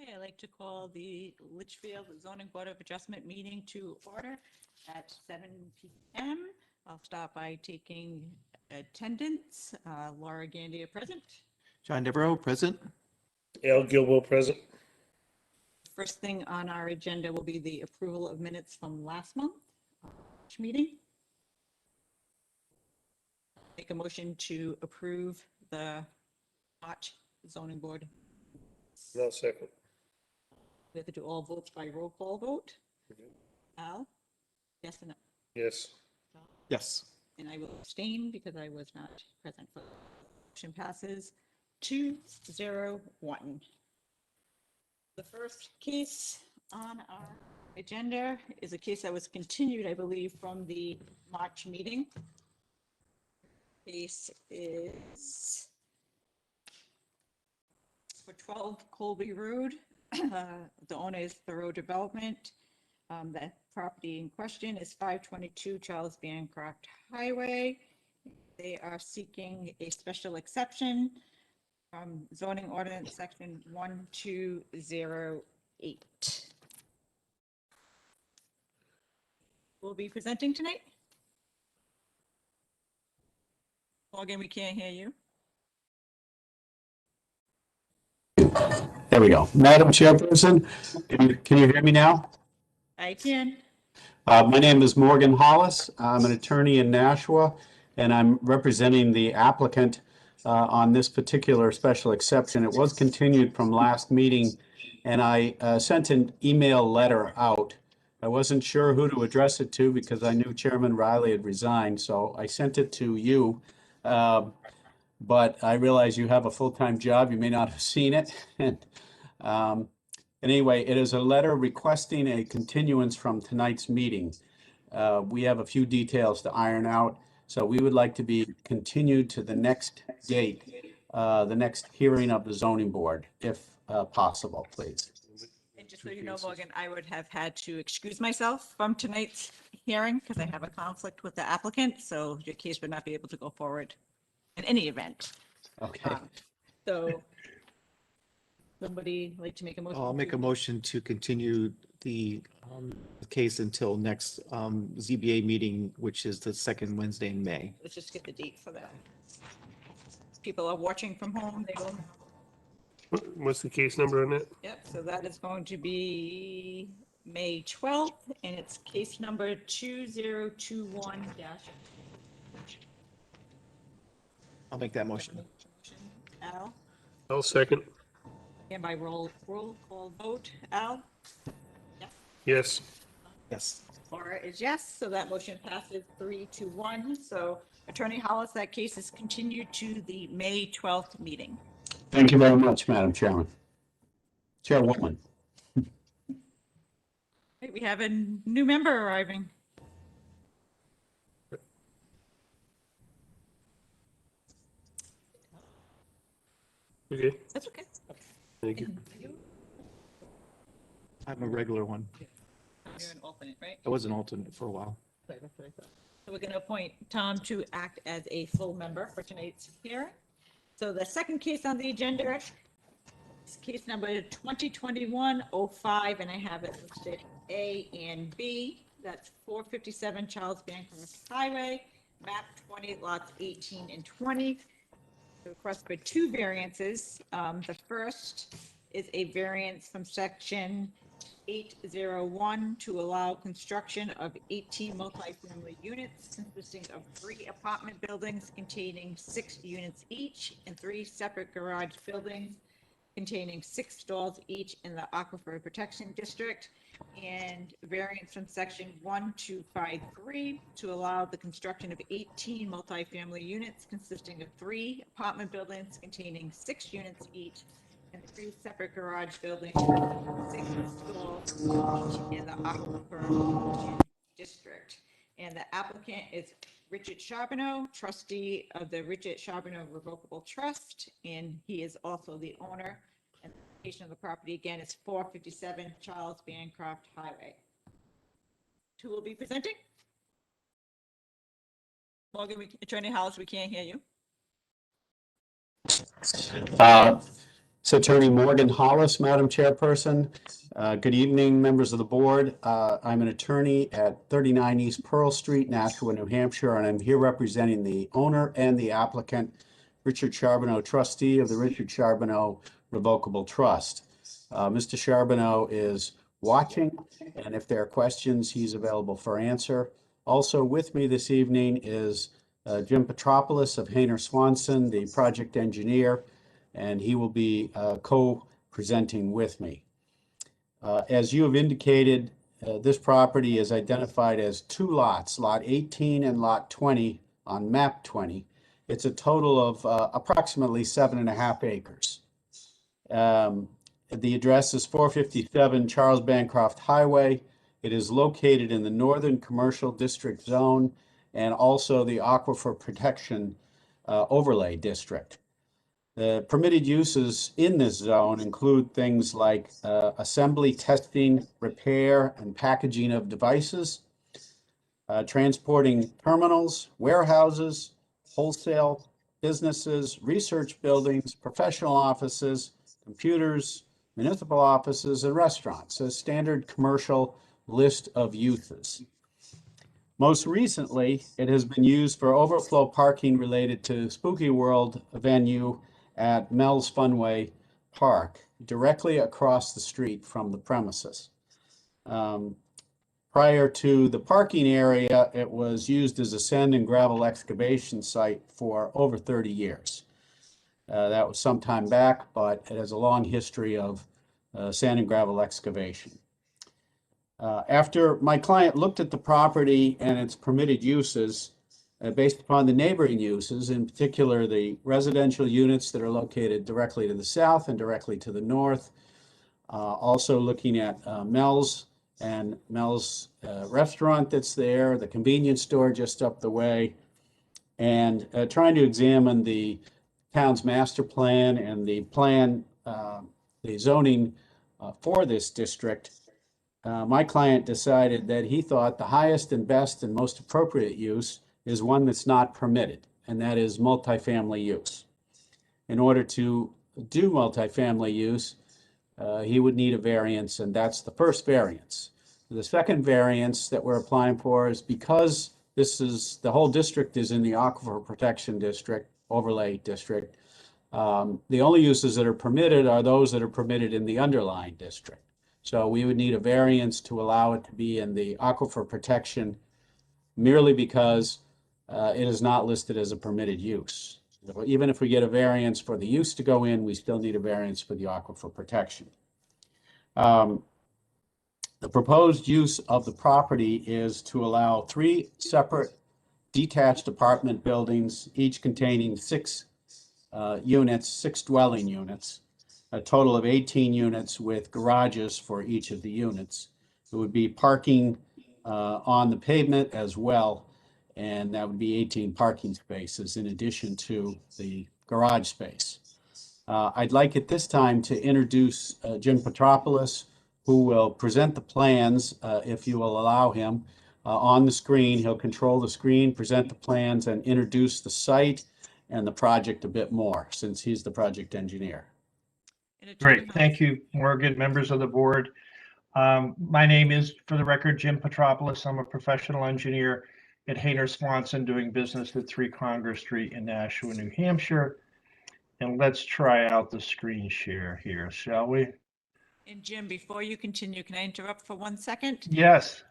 Okay, I'd like to call the Litchfield Zoning Board of Adjustment meeting to order at 7 p.m. I'll start by taking attendance. Laura Gandia present. John Devereaux, present. Al Gilbo, present. First thing on our agenda will be the approval of minutes from last month meeting. Make a motion to approve the March zoning board. No, second. We have to do all votes by roll call vote. Al? Yes or no? Yes. Yes. And I will abstain because I was not present for the motion passes 2-0-1. The first case on our agenda is a case that was continued, I believe, from the March meeting. Case is for 12 Colby Road. The owner is Thoreau Development. The property in question is 522 Charles Bancroft Highway. They are seeking a special exception from zoning ordinance section 1208. We'll be presenting tonight. Morgan, we can't hear you. There we go. Madam Chairperson, can you hear me now? I can. My name is Morgan Hollis. I'm an attorney in Nashua, and I'm representing the applicant on this particular special exception. It was continued from last meeting, and I sent an email letter out. I wasn't sure who to address it to because I knew Chairman Riley had resigned, so I sent it to you. But I realize you have a full-time job. You may not have seen it. Anyway, it is a letter requesting a continuance from tonight's meeting. We have a few details to iron out, so we would like to be continued to the next date, the next hearing of the zoning board, if possible, please. And just so you know, Morgan, I would have had to excuse myself from tonight's hearing because I have a conflict with the applicant, so your case would not be able to go forward in any event. Okay. So somebody like to make a motion? I'll make a motion to continue the case until next ZBA meeting, which is the second Wednesday in May. Let's just get the date for that. People are watching from home, they will. What's the case number on it? Yep, so that is going to be May 12th, and it's case number 2021-. I'll make that motion. Al, I'll second. and by roll call vote, Al? Yes. Yes. Laura is yes, so that motion passes 3-1. So Attorney Hollis, that case is continued to the May 12th meeting. Thank you very much, Madam Chairman. Chairwoman. Right, we have a new member arriving. Okay. That's okay. Thank you. I'm a regular one. You're an alternate, right? I was an alternate for a while. So we're going to appoint Tom to act as a full member for tonight's hearing. So the second case on the agenda is case number 2021-05, and I have it listed A and B. That's 457 Charles Bancroft Highway, map 20, lots 18 and 20. The request for two variances. The first is a variance from section 801 to allow construction of 18 multifamily units consisting of 3 apartment buildings containing 6 units each and 3 separate garage buildings containing 6 stalls each in the Aquifer Protection District, and variance from section 1253 to allow the construction of 18 multifamily units consisting of 3 apartment buildings containing 6 units each and 3 separate garage buildings, 6 stalls each in the Aquifer Protection District. And the applicant is Richard Charbonneau, trustee of the Richard Charbonneau Revocable Trust, and he is also the owner. And the location of the property again is 457 Charles Bancroft Highway. Who will be presenting? Morgan, Attorney Hollis, we can't hear you. Attorney Morgan Hollis, Madam Chairperson. Good evening, members of the board. I'm an attorney at 39 East Pearl Street, Nashua, New Hampshire, and I'm here representing the owner and the applicant, Richard Charbonneau, trustee of the Richard Charbonneau Revocable Trust. Mr. Charbonneau is watching, and if there are questions, he's available for answer. Also with me this evening is Jim Petropoulos of Hayner Swanson, the project engineer, and he will be co-presenting with me. As you have indicated, this property is identified as two lots, Lot 18 and Lot 20 on map 20. It's a total of approximately 7.5 acres. The address is 457 Charles Bancroft Highway. It is located in the Northern Commercial District Zone and also the Aquifer Protection Overlay District. The permitted uses in this zone include things like assembly, testing, repair, and packaging of devices, transporting terminals, warehouses, wholesale businesses, research buildings, professional offices, computers, municipal offices, and restaurants, a standard commercial list of uses. Most recently, it has been used for overflow parking related to Spooky World venue at Mel's Funway Park, directly across the street from the premises. Prior to the parking area, it was used as a sand and gravel excavation site for over 30 years. That was some time back, but it has a long history of sand and gravel excavation. After my client looked at the property and its permitted uses, based upon the neighboring uses, in particular the residential units that are located directly to the south and directly to the north, also looking at Mel's and Mel's restaurant that's there, the convenience store just up the way, and trying to examine the town's master plan and the plan, the zoning for this district. My client decided that he thought the highest and best and most appropriate use is one that's not permitted, and that is multifamily use. In order to do multifamily use, he would need a variance, and that's the first variance. The second variance that we're applying for is because the whole district is in the Aquifer Protection District, Overlay District. The only uses that are permitted are those that are permitted in the underlying district. So we would need a variance to allow it to be in the Aquifer Protection merely because it is not listed as a permitted use. So even if we get a variance for the use to go in, we still need a variance for the Aquifer Protection. The proposed use of the property is to allow 3 separate detached apartment buildings, each containing 6 units, 6 dwelling units, a total of 18 units with garages for each of the units. It would be parking on the pavement as well, and that would be 18 parking spaces in addition to the garage space. I'd like at this time to introduce Jim Petropoulos, who will present the plans, if you will allow him, on the screen. He'll control the screen, present the plans, and introduce the site and the project a bit more, since he's the project engineer. Great. Thank you, Morgan, members of the board. My name is, for the record, Jim Petropoulos. I'm a professional engineer at Hayner Swanson, doing business at 3 Congress Street in Nashua, New Hampshire. And let's try out the screen share here, shall we? And Jim, before you continue, can I interrupt for 1 second? Yes.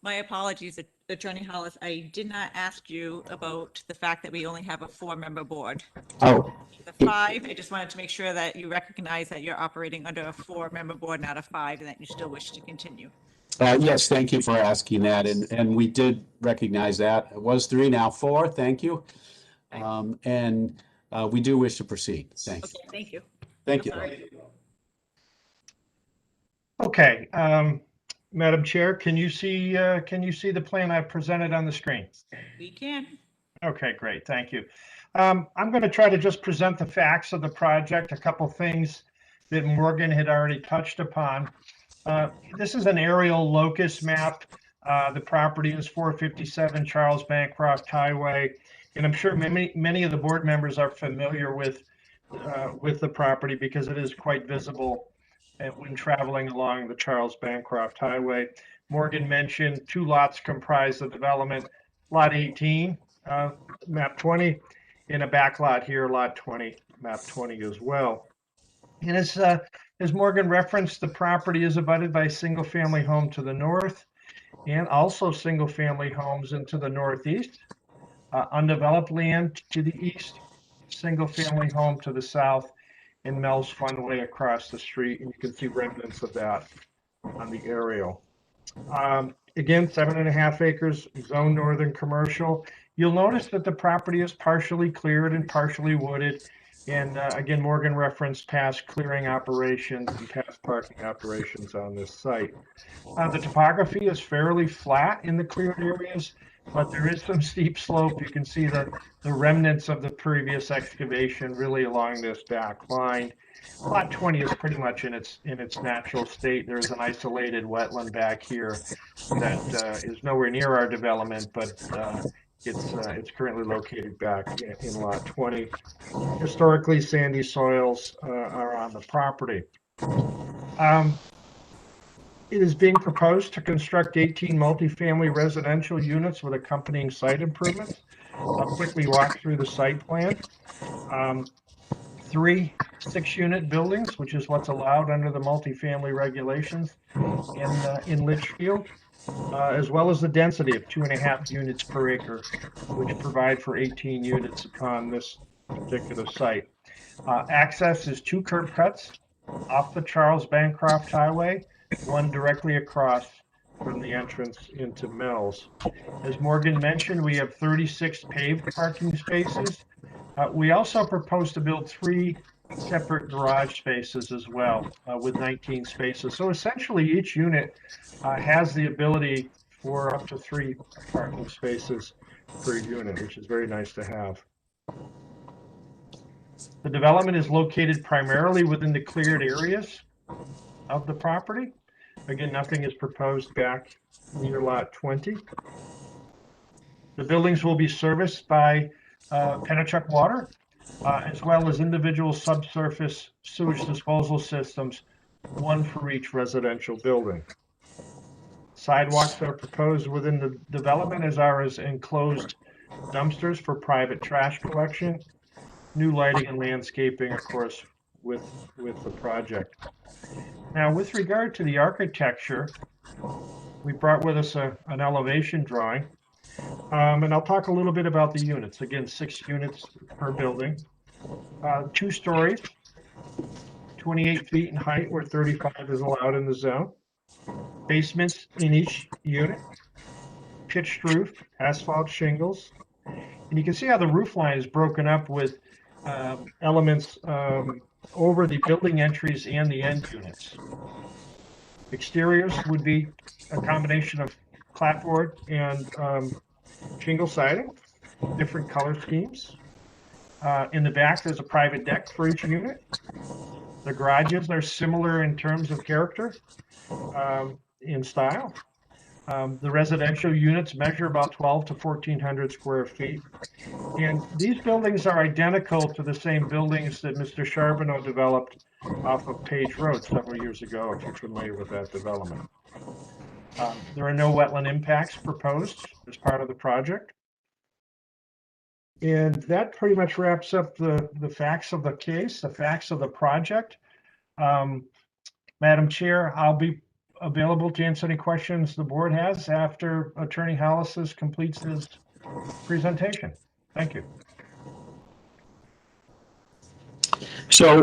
My apologies, Attorney Hollis. I did not ask you about the fact that we only have a 4-member board. Oh. The 5, I just wanted to make sure that you recognize that you're operating under a 4-member board, not a 5, and that you still wish to continue. Yes, thank you for asking that, and we did recognize that. It was 3, now 4, thank you. And we do wish to proceed. Thanks. Okay, thank you. Thank you. Sorry. Okay. Madam Chair, can you see the plan I presented on the screen? We can. Okay, great. Thank you. I'm going to try to just present the facts of the project, a couple things that Morgan had already touched upon. This is an aerial locus map. The property is 457 Charles Bancroft Highway, and I'm sure many of the board members are familiar with with the property because it is quite visible when traveling along the Charles Bancroft Highway. Morgan mentioned 2 lots comprise the development, lot 18, map 20, and a back lot here, lot 20, map 20 as well. And as Morgan referenced, the property is abutted by a single-family home to the north and also single-family homes into the northeast, undeveloped land to the east, single-family home to the south, and Mel's Funway across the street, and you can see remnants of that on the aerial. Again, 7.5 acres, zone northern commercial. You'll notice that the property is partially cleared and partially wooded. And again, Morgan referenced past clearing operations and past parking operations on this site. The topography is fairly flat in the cleared areas, but there is some steep slope. You can see the remnants of the previous excavation really along this back line. Lot 20 is pretty much in its natural state. There's an isolated wetland back here that is nowhere near our development, but it's currently located back in lot 20. Historically, sandy soils are on the property. It is being proposed to construct 18 multifamily residential units with accompanying site improvements. I'll quickly walk through the site plan. 3 6-unit buildings, which is what's allowed under the multifamily regulations in Litchfield, as well as the density of 2.5 units per acre, which provide for 18 units upon this particular site. Access is 2 curb cuts off the Charles Bancroft Highway, one directly across from the entrance into Mel's. As Morgan mentioned, we have 36 paved parking spaces. We also propose to build 3 separate garage spaces as well, with 19 spaces. So essentially, each unit has the ability for up to 3 parking spaces per unit, which is very nice to have. The development is located primarily within the cleared areas of the property. Again, nothing is proposed back near lot 20. The buildings will be serviced by Pennachuck Water, as well as individual subsurface sewage disposal systems, one for each residential building. Sidewalks are proposed within the development, as are enclosed dumpsters for private trash collection, new lighting and landscaping, of course, with the project. Now, with regard to the architecture, we brought with us an elevation drawing. And I'll talk a little bit about the units. Again, 6 units per building, 2 stories, 28 feet in height, where 35 is allowed in the zone. Basements in each unit, pitched roof, asphalt shingles. And you can see how the roof line is broken up with elements over the building entries and the end units. Exteriors would be a combination of clapboard and shingle siding, different color schemes. In the back, there's a private deck for each unit. The garages are similar in terms of character, in style. The residential units measure about 12 to 1,400 square feet. And these buildings are identical to the same buildings that Mr. Charbonneau developed off of Page Road several years ago, if you're familiar with that development. There are no wetland impacts proposed as part of the project. And that pretty much wraps up the facts of the case, the facts of the project. Madam Chair, I'll be available to answer any questions the board has after Attorney Hollis completes his presentation. Thank you. So,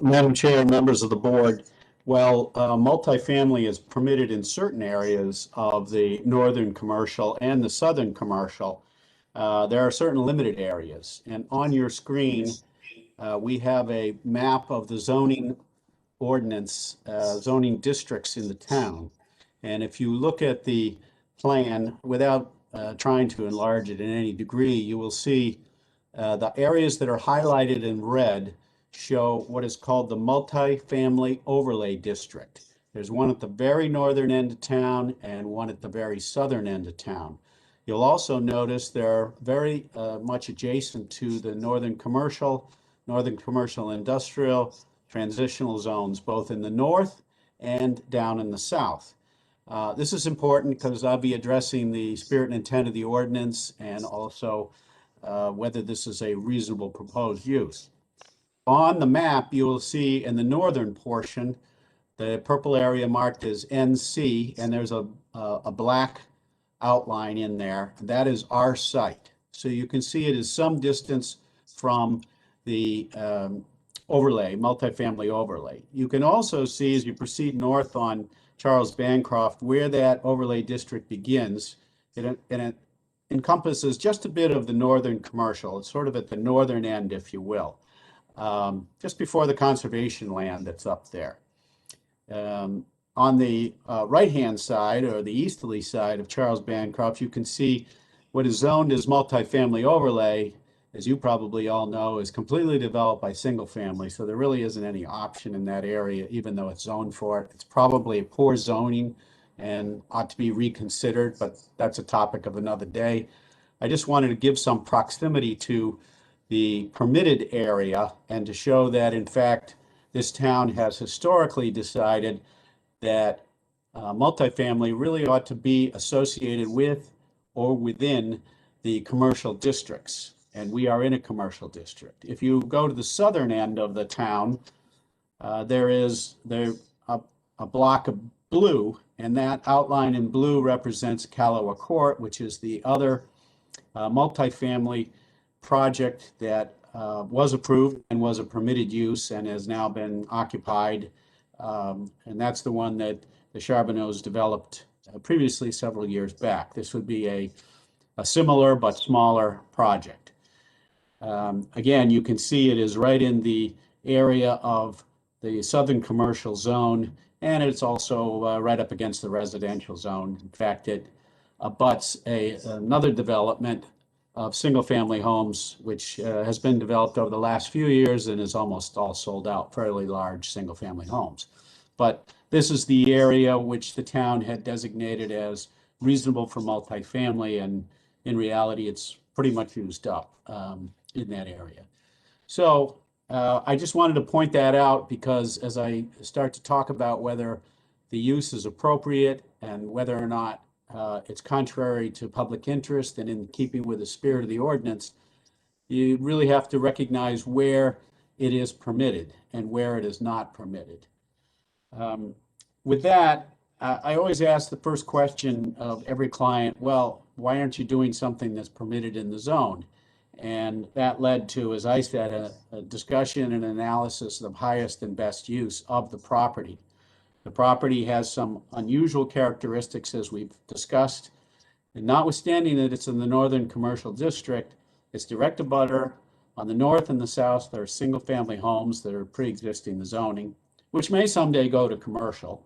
Madam Chair, members of the board, well, multifamily is permitted in certain areas of the northern commercial and the southern commercial. There are certain limited areas. And on your screen, we have a map of the zoning ordinance, zoning districts in the town. And if you look at the plan, without trying to enlarge it in any degree, you will see the areas that are highlighted in red show what is called the multifamily overlay district. There's one at the very northern end of town and one at the very southern end of town. You'll also notice they're very much adjacent to the northern commercial, northern commercial industrial, transitional zones, both in the north and down in the south. This is important because I'll be addressing the spirit and intent of the ordinance and also whether this is a reasonable proposed use. On the map, you will see in the northern portion, the purple area marked as NC, and there's a black outline in there. That is our site. So you can see it is some distance from the overlay, multifamily overlay. You can also see as you proceed north on Charles Bancroft where that overlay district begins. And it encompasses just a bit of the northern commercial. It's sort of at the northern end, if you will, just before the conservation land that's up there. On the right-hand side, or the easterly side of Charles Bancroft, you can see what is zoned as multifamily overlay, as you probably all know, is completely developed by single family. So there really isn't any option in that area, even though it's zoned for it. It's probably a poor zoning and ought to be reconsidered, but that's a topic of another day. I just wanted to give some proximity to the permitted area and to show that, in fact, this town has historically decided that multifamily really ought to be associated with or within the commercial districts. And we are in a commercial district. If you go to the southern end of the town, there is a block of blue, and that outline in blue represents Callaway Court, which is the other multifamily project that was approved and was a permitted use and has now been occupied. And that's the one that the Charbonneaus developed previously several years back. This would be a similar but smaller project. Again, you can see it is right in the area of the southern commercial zone, and it's also right up against the residential zone. In fact, it abuts another development of single-family homes, which has been developed over the last few years and is almost all sold out, fairly large single-family homes. But this is the area which the town had designated as reasonable for multifamily, and in reality, it's pretty much used up in that area. So I just wanted to point that out because as I start to talk about whether the use is appropriate and whether or not it's contrary to public interest and in keeping with the spirit of the ordinance, you really have to recognize where it is permitted and where it is not permitted. With that, I always ask the first question of every client, well, why aren't you doing something that's permitted in the zone? And that led to, as I said, a discussion and analysis of highest and best use of the property. The property has some unusual characteristics, as we've discussed, and notwithstanding that it's in the northern commercial district, it's direct abutter. On the north and the south, there are single-family homes that are pre-existing the zoning, which may someday go to commercial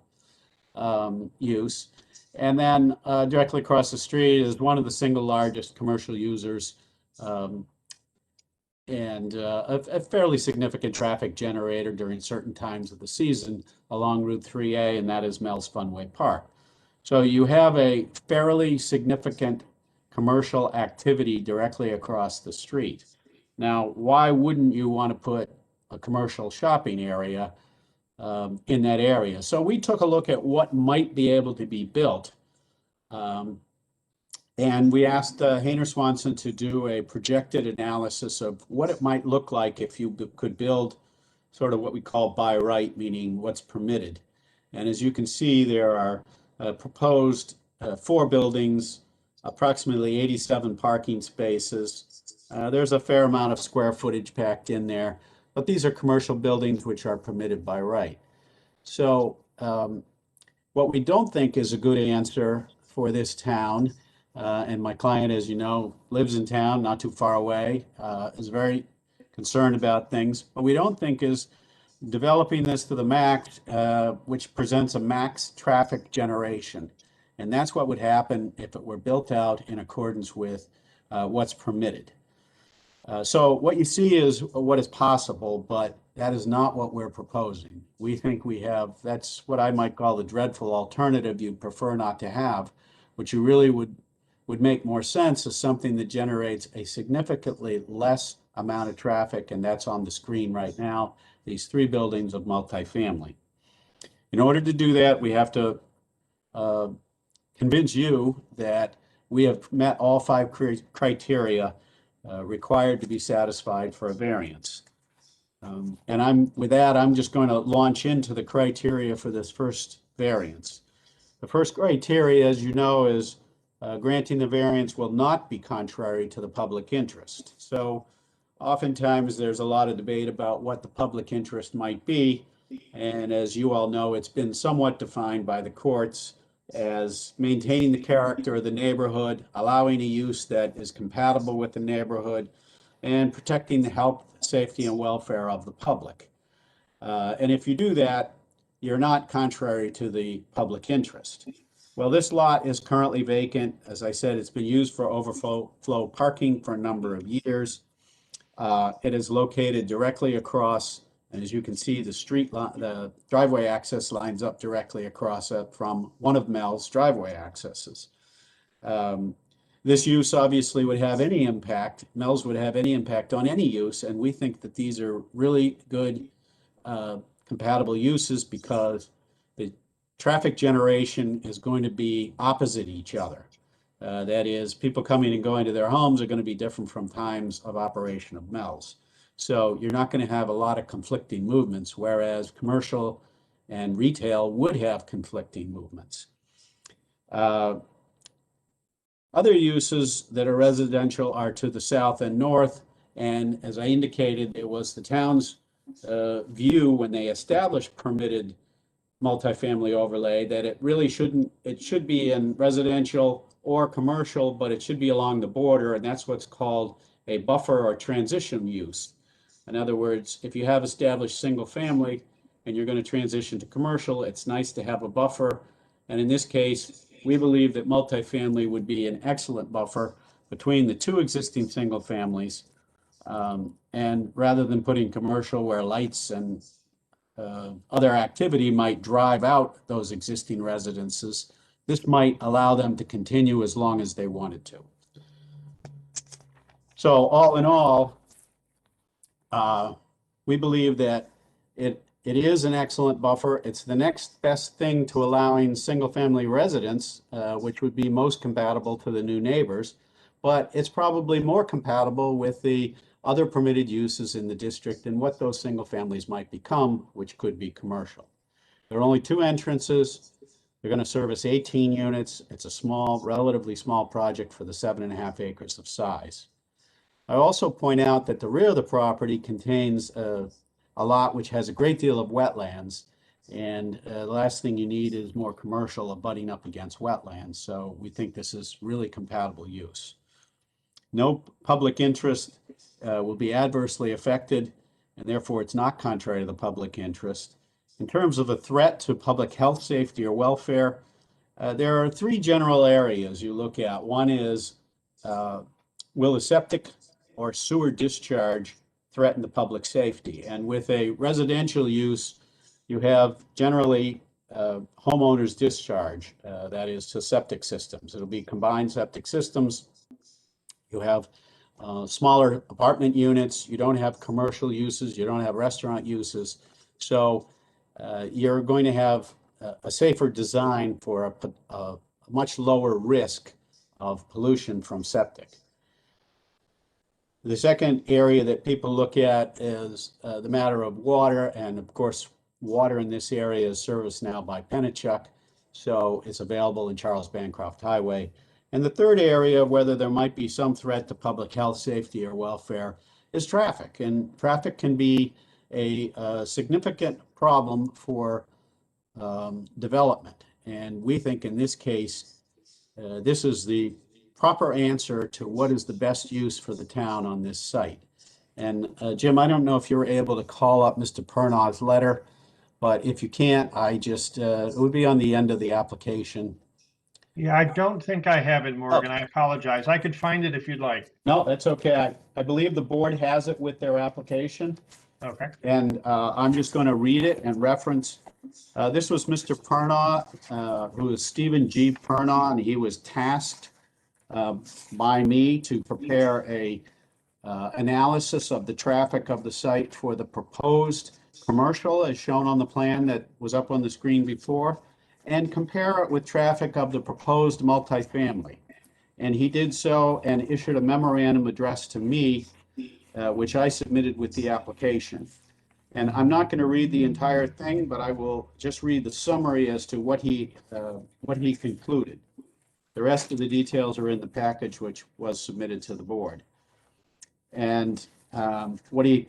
use. And then directly across the street is one of the single largest commercial users and a fairly significant traffic generator during certain times of the season along Route 3A, and that is Mel's Funway Park. So you have a fairly significant commercial activity directly across the street. Now, why wouldn't you want to put a commercial shopping area in that area? So we took a look at what might be able to be built. And we asked Hayner Swanson to do a projected analysis of what it might look like if you could build sort of what we call by right, meaning what's permitted. And as you can see, there are proposed 4 buildings, approximately 87 parking spaces. There's a fair amount of square footage packed in there, but these are commercial buildings which are permitted by right. So what we don't think is a good answer for this town, and my client, as you know, lives in town, not too far away, is very concerned about things, but we don't think is developing this to the max, which presents a max traffic generation. And that's what would happen if it were built out in accordance with what's permitted. So what you see is what is possible, but that is not what we're proposing. We think we have, that's what I might call the dreadful alternative you'd prefer not to have, which you really would make more sense as something that generates a significantly less amount of traffic, and that's on the screen right now, these 3 buildings of multifamily. In order to do that, we have to convince you that we have met all 5 criteria required to be satisfied for a variance. And I'm just going to launch into the criteria for this first variance. The first criteria, as you know, is granting the variance will not be contrary to the public interest. So oftentimes there's a lot of debate about what the public interest might be. And as you all know, it's been somewhat defined by the courts as maintaining the character of the neighborhood, allowing a use that is compatible with the neighborhood, and protecting the health, safety, and welfare of the public. And if you do that, you're not contrary to the public interest. Well, this lot is currently vacant. As I said, it's been used for overflow parking for a number of years. It is located directly across, and as you can see, the driveway access lines up directly across it from one of Mel's driveway accesses. This use obviously would have any impact, Mel's would have any impact on any use, and we think that these are really good compatible uses because the traffic generation is going to be opposite each other. That is, people coming and going to their homes are going to be different from times of operation of Mel's. So you're not going to have a lot of conflicting movements, whereas commercial and retail would have conflicting movements. Other uses that are residential are to the south and north. And as I indicated, it was the town's view when they established permitted multifamily overlay that it really it should be in residential or commercial, but it should be along the border. And that's what's called a buffer or transition use. In other words, if you have established single family and you're going to transition to commercial, it's nice to have a buffer. And in this case, we believe that multifamily would be an excellent buffer between the 2 existing single families. And rather than putting commercial where lights and other activity might drive out those existing residences, this might allow them to continue as long as they wanted to. So all in all, we believe that it is an excellent buffer. It's the next best thing to allowing single-family residents, which would be most compatible to the new neighbors, but it's probably more compatible with the other permitted uses in the district and what those single families might become, which could be commercial. There are only 2 entrances. They're going to service 18 units. It's a small, relatively small project for the 7.5 acres of size. I also point out that the rear of the property contains a lot which has a great deal of wetlands, and the last thing you need is more commercial abutting up against wetlands. So we think this is really compatible use. No public interest will be adversely affected, and therefore it's not contrary to the public interest. In terms of a threat to public health, safety, or welfare, there are 3 general areas you look at. One is, will a septic or sewer discharge threaten the public safety? And with a residential use, you have generally homeowners discharge, that is to septic systems. It'll be combined septic systems. You have smaller apartment units. You don't have commercial uses. You don't have restaurant uses. So you're going to have a safer design for a much lower risk of pollution from septic. The second area that people look at is the matter of water, and of course, water in this area is serviced now by Pennachuck, so it's available in Charles Bancroft Highway. And the third area, whether there might be some threat to public health, safety, or welfare, is traffic. And traffic can be a significant problem for development. And we think in this case, this is the proper answer to what is the best use for the town on this site. And Jim, I don't know if you were able to call up Mr. Pernod's letter, but if you can't, it would be on the end of the application. Yeah, I don't think I have it, Morgan. I apologize. I could find it if you'd like. No, that's okay. I believe the board has it with their application. Okay. And I'm just going to read it and reference. This was Mr. Pernod, who is Stephen G. Pernod, and he was tasked by me to prepare a analysis of the traffic of the site for the proposed commercial as shown on the plan that was up on the screen before, and compare it with traffic of the proposed multifamily. And he did so and issued a memorandum addressed to me, which I submitted with the application. And I'm not going to read the entire thing, but I will just read the summary as to what he concluded. The rest of the details are in the package which was submitted to the board. And what he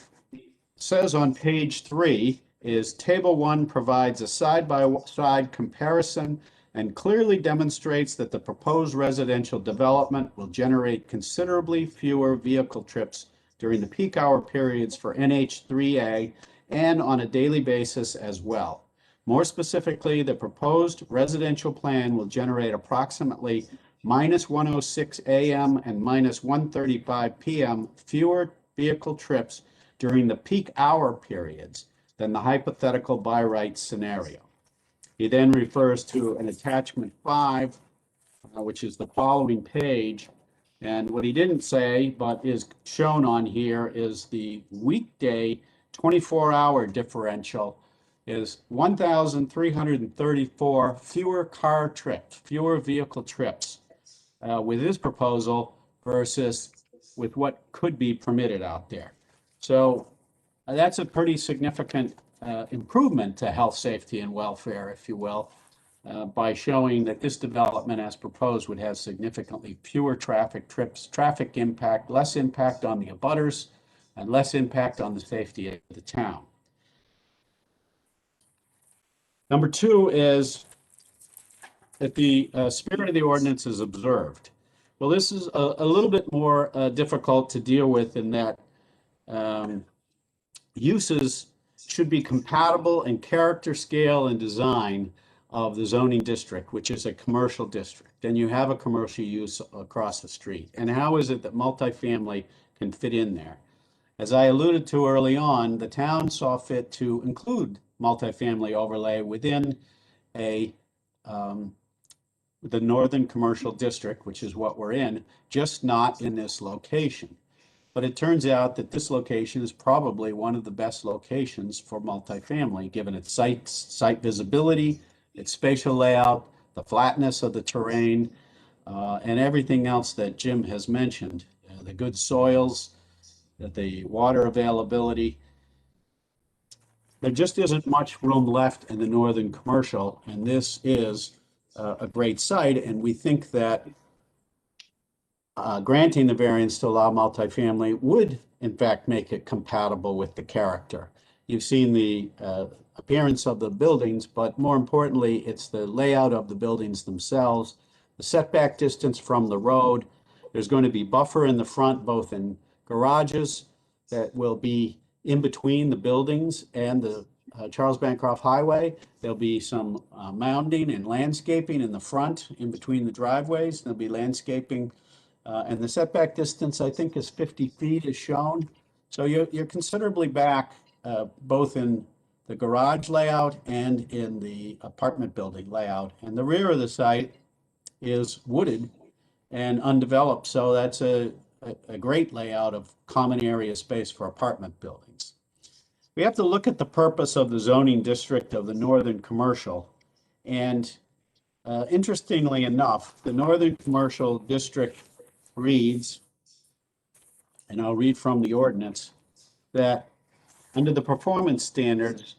says on page 3 is Table 1 provides a side-by-side comparison and clearly demonstrates that the proposed residential development will generate considerably fewer vehicle trips during the peak hour periods for NH3A and on a daily basis as well. More specifically, the proposed residential plan will generate approximately -1:06 a.m. and -1:35 p.m. fewer vehicle trips during the peak hour periods than the hypothetical by right scenario. He then refers to an attachment 5, which is the following page. And what he didn't say, but is shown on here, is the weekday 24-hour differential is 1,334 fewer car trips, fewer vehicle trips with his proposal versus with what could be permitted out there. So that's a pretty significant improvement to health, safety, and welfare, if you will, by showing that this development as proposed would have significantly fewer traffic trips, traffic impact, less impact on the abutters, and less impact on the safety of the town. Number 2 is that the spirit of the ordinance is observed. Well, this is a little bit more difficult to deal with in that uses should be compatible in character, scale, and design of the zoning district, which is a commercial district. And you have a commercial use across the street. And how is it that multifamily can fit in there? As I alluded to early on, the town saw fit to include multifamily overlay within the northern commercial district, which is what we're in, just not in this location. But it turns out that this location is probably one of the best locations for multifamily, given its site visibility, its spatial layout, the flatness of the terrain, and everything else that Jim has mentioned, the good soils, the water availability. There just isn't much room left in the northern commercial, and this is a great site, and we think that granting the variance to allow multifamily would, in fact, make it compatible with the character. You've seen the appearance of the buildings, but more importantly, it's the layout of the buildings themselves, the setback distance from the road. There's going to be buffer in the front, both in garages that will be in between the buildings and the Charles Bancroft Highway. There'll be some mounding and landscaping in the front, in between the driveways. There'll be landscaping, and the setback distance, I think, is 50 feet is shown. So you're considerably back, both in the garage layout and in the apartment building layout. And the rear of the site is wooded and undeveloped, so that's a great layout of common area space for apartment buildings. We have to look at the purpose of the zoning district of the northern commercial. And interestingly enough, the northern commercial district reads, and I'll read from the ordinance, that under the performance standards,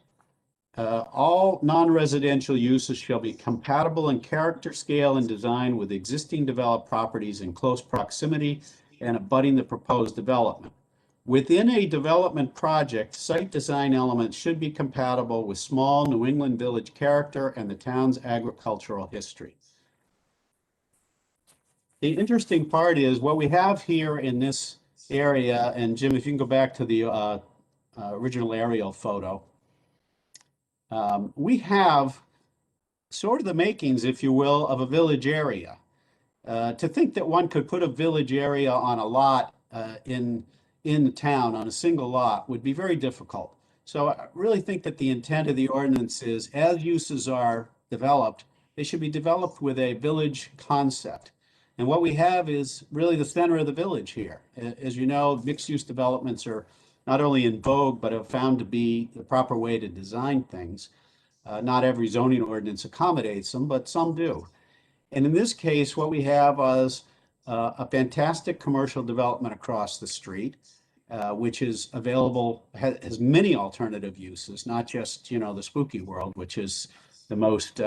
all non-residential uses shall be compatible in character, scale, and design with existing developed properties in close proximity and abutting the proposed development. Within a development project, site design elements should be compatible with small New England village character and the town's agricultural history. The interesting part is what we have here in this area, and Jim, if you can go back to the original aerial photo, we have sort of the makings, if you will, of a village area. To think that one could put a village area on a lot in the town on a single lot would be very difficult. So I really think that the intent of the ordinance is, as uses are developed, they should be developed with a village concept. And what we have is really the center of the village here. As you know, mixed-use developments are not only in vogue, but have found to be the proper way to design things. Not every zoning ordinance accommodates them, but some do. And in this case, what we have is a fantastic commercial development across the street, which is available, has many alternative uses, not just, the spooky world, which is the most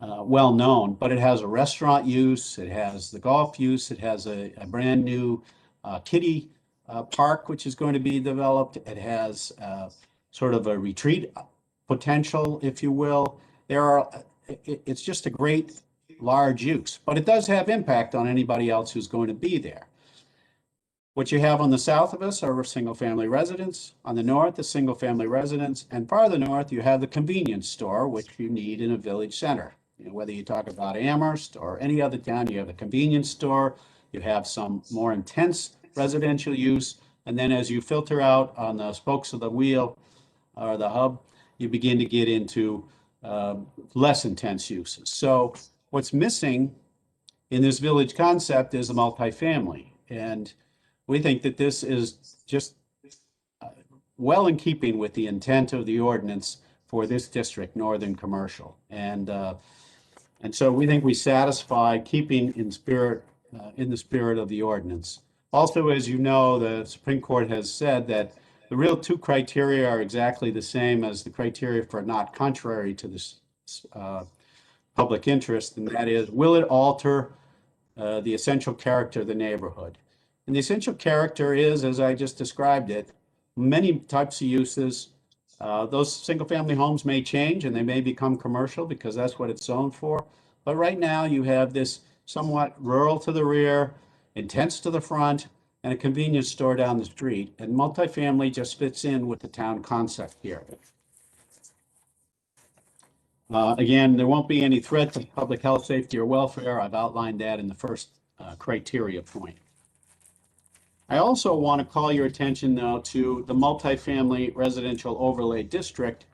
well-known, but it has a restaurant use, it has the golf use, it has a brand new kiddie park, which is going to be developed. It has sort of a retreat potential, if you will. It's just a great large use, but it does have impact on anybody else who's going to be there. What you have on the south of us are single-family residents. On the north, the single-family residents, and farther north, you have the convenience store, which you need in a village center. Whether you talk about Amherst or any other town, you have a convenience store, you have some more intense residential use, and then as you filter out on the spokes of the wheel or the hub, you begin to get into less intense uses. So what's missing in this village concept is a multifamily. And we think that this is just well in keeping with the intent of the ordinance for this district, Northern Commercial. And so we think we satisfy keeping in the spirit of the ordinance. Also, as you know, the Supreme Court has said that the real two criteria are exactly the same as the criteria for not contrary to this public interest, and that is, will it alter the essential character of the neighborhood? And the essential character is, as I just described it, many types of uses. Those single-family homes may change and they may become commercial because that's what it's zoned for. But right now you have this somewhat rural to the rear, intense to the front, and a convenience store down the street. And multifamily just fits in with the town concept here. Again, there won't be any threat to public health, safety, or welfare. I've outlined that in the first criteria point. I also want to call your attention now to the multifamily residential overlay district,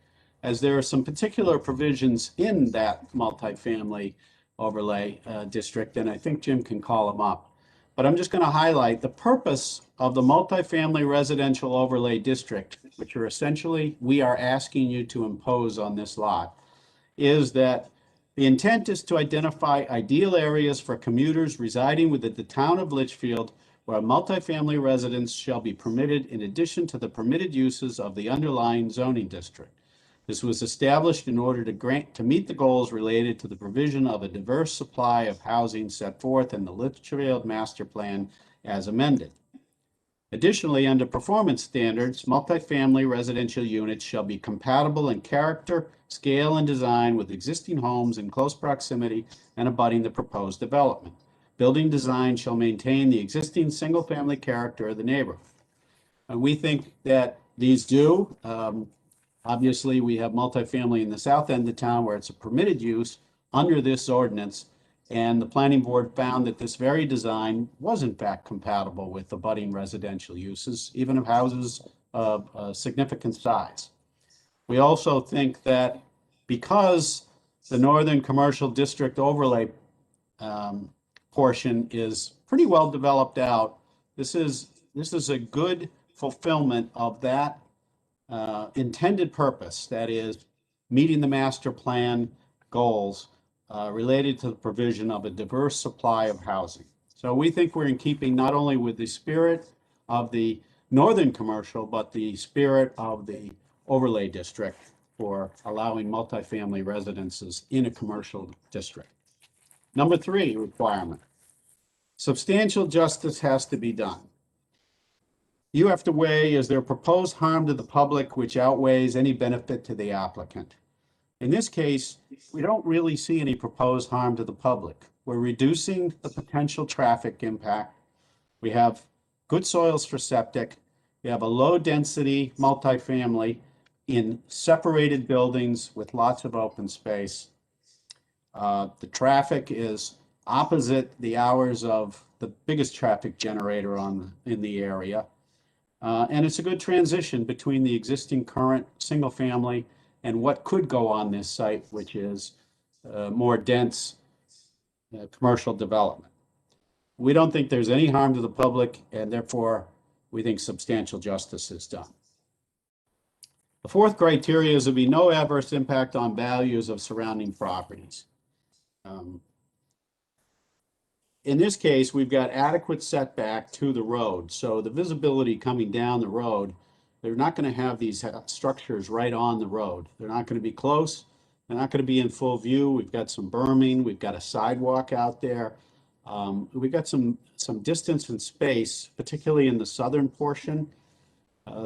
as there are some particular provisions in that multifamily overlay district, and I think Jim can call them up. But I'm just going to highlight the purpose of the multifamily residential overlay district, which are essentially, we are asking you to impose on this lot, is that the intent is to identify ideal areas for commuters residing within the town of Litchfield where multifamily residence shall be permitted in addition to the permitted uses of the underlying zoning district. This was established in order to meet the goals related to the provision of a diverse supply of housing set forth in the Litchfield Master Plan as amended. Additionally, under performance standards, multifamily residential units shall be compatible in character, scale, and design with existing homes in close proximity and abutting the proposed development. Building design shall maintain the existing single-family character of the neighborhood. And we think that these do. Obviously, we have multifamily in the south end of town where it's a permitted use under this ordinance. And the planning board found that this very design was in fact compatible with abutting residential uses, even of houses of a significant size. We also think that because the Northern Commercial District overlay portion is pretty well developed out, this is a good fulfillment of that intended purpose, that is meeting the master plan goals related to the provision of a diverse supply of housing. So we think we're in keeping not only with the spirit of the Northern Commercial, but the spirit of the overlay district for allowing multifamily residences in a commercial district. Number 3 requirement, substantial justice has to be done. You have to weigh, is there proposed harm to the public which outweighs any benefit to the applicant? In this case, we don't really see any proposed harm to the public. We're reducing the potential traffic impact. We have good soils for septic. We have a low density multifamily in separated buildings with lots of open space. The traffic is opposite the hours of the biggest traffic generator in the area. And it's a good transition between the existing current single family and what could go on this site, which is more dense commercial development. We don't think there's any harm to the public, and therefore we think substantial justice is done. The fourth criteria is there be no adverse impact on values of surrounding properties. In this case, we've got adequate setback to the road. So the visibility coming down the road, they're not going to have these structures right on the road. They're not going to be close. They're not going to be in full view. We've got some berming. We've got a sidewalk out there. We've got some distance and space, particularly in the southern portion.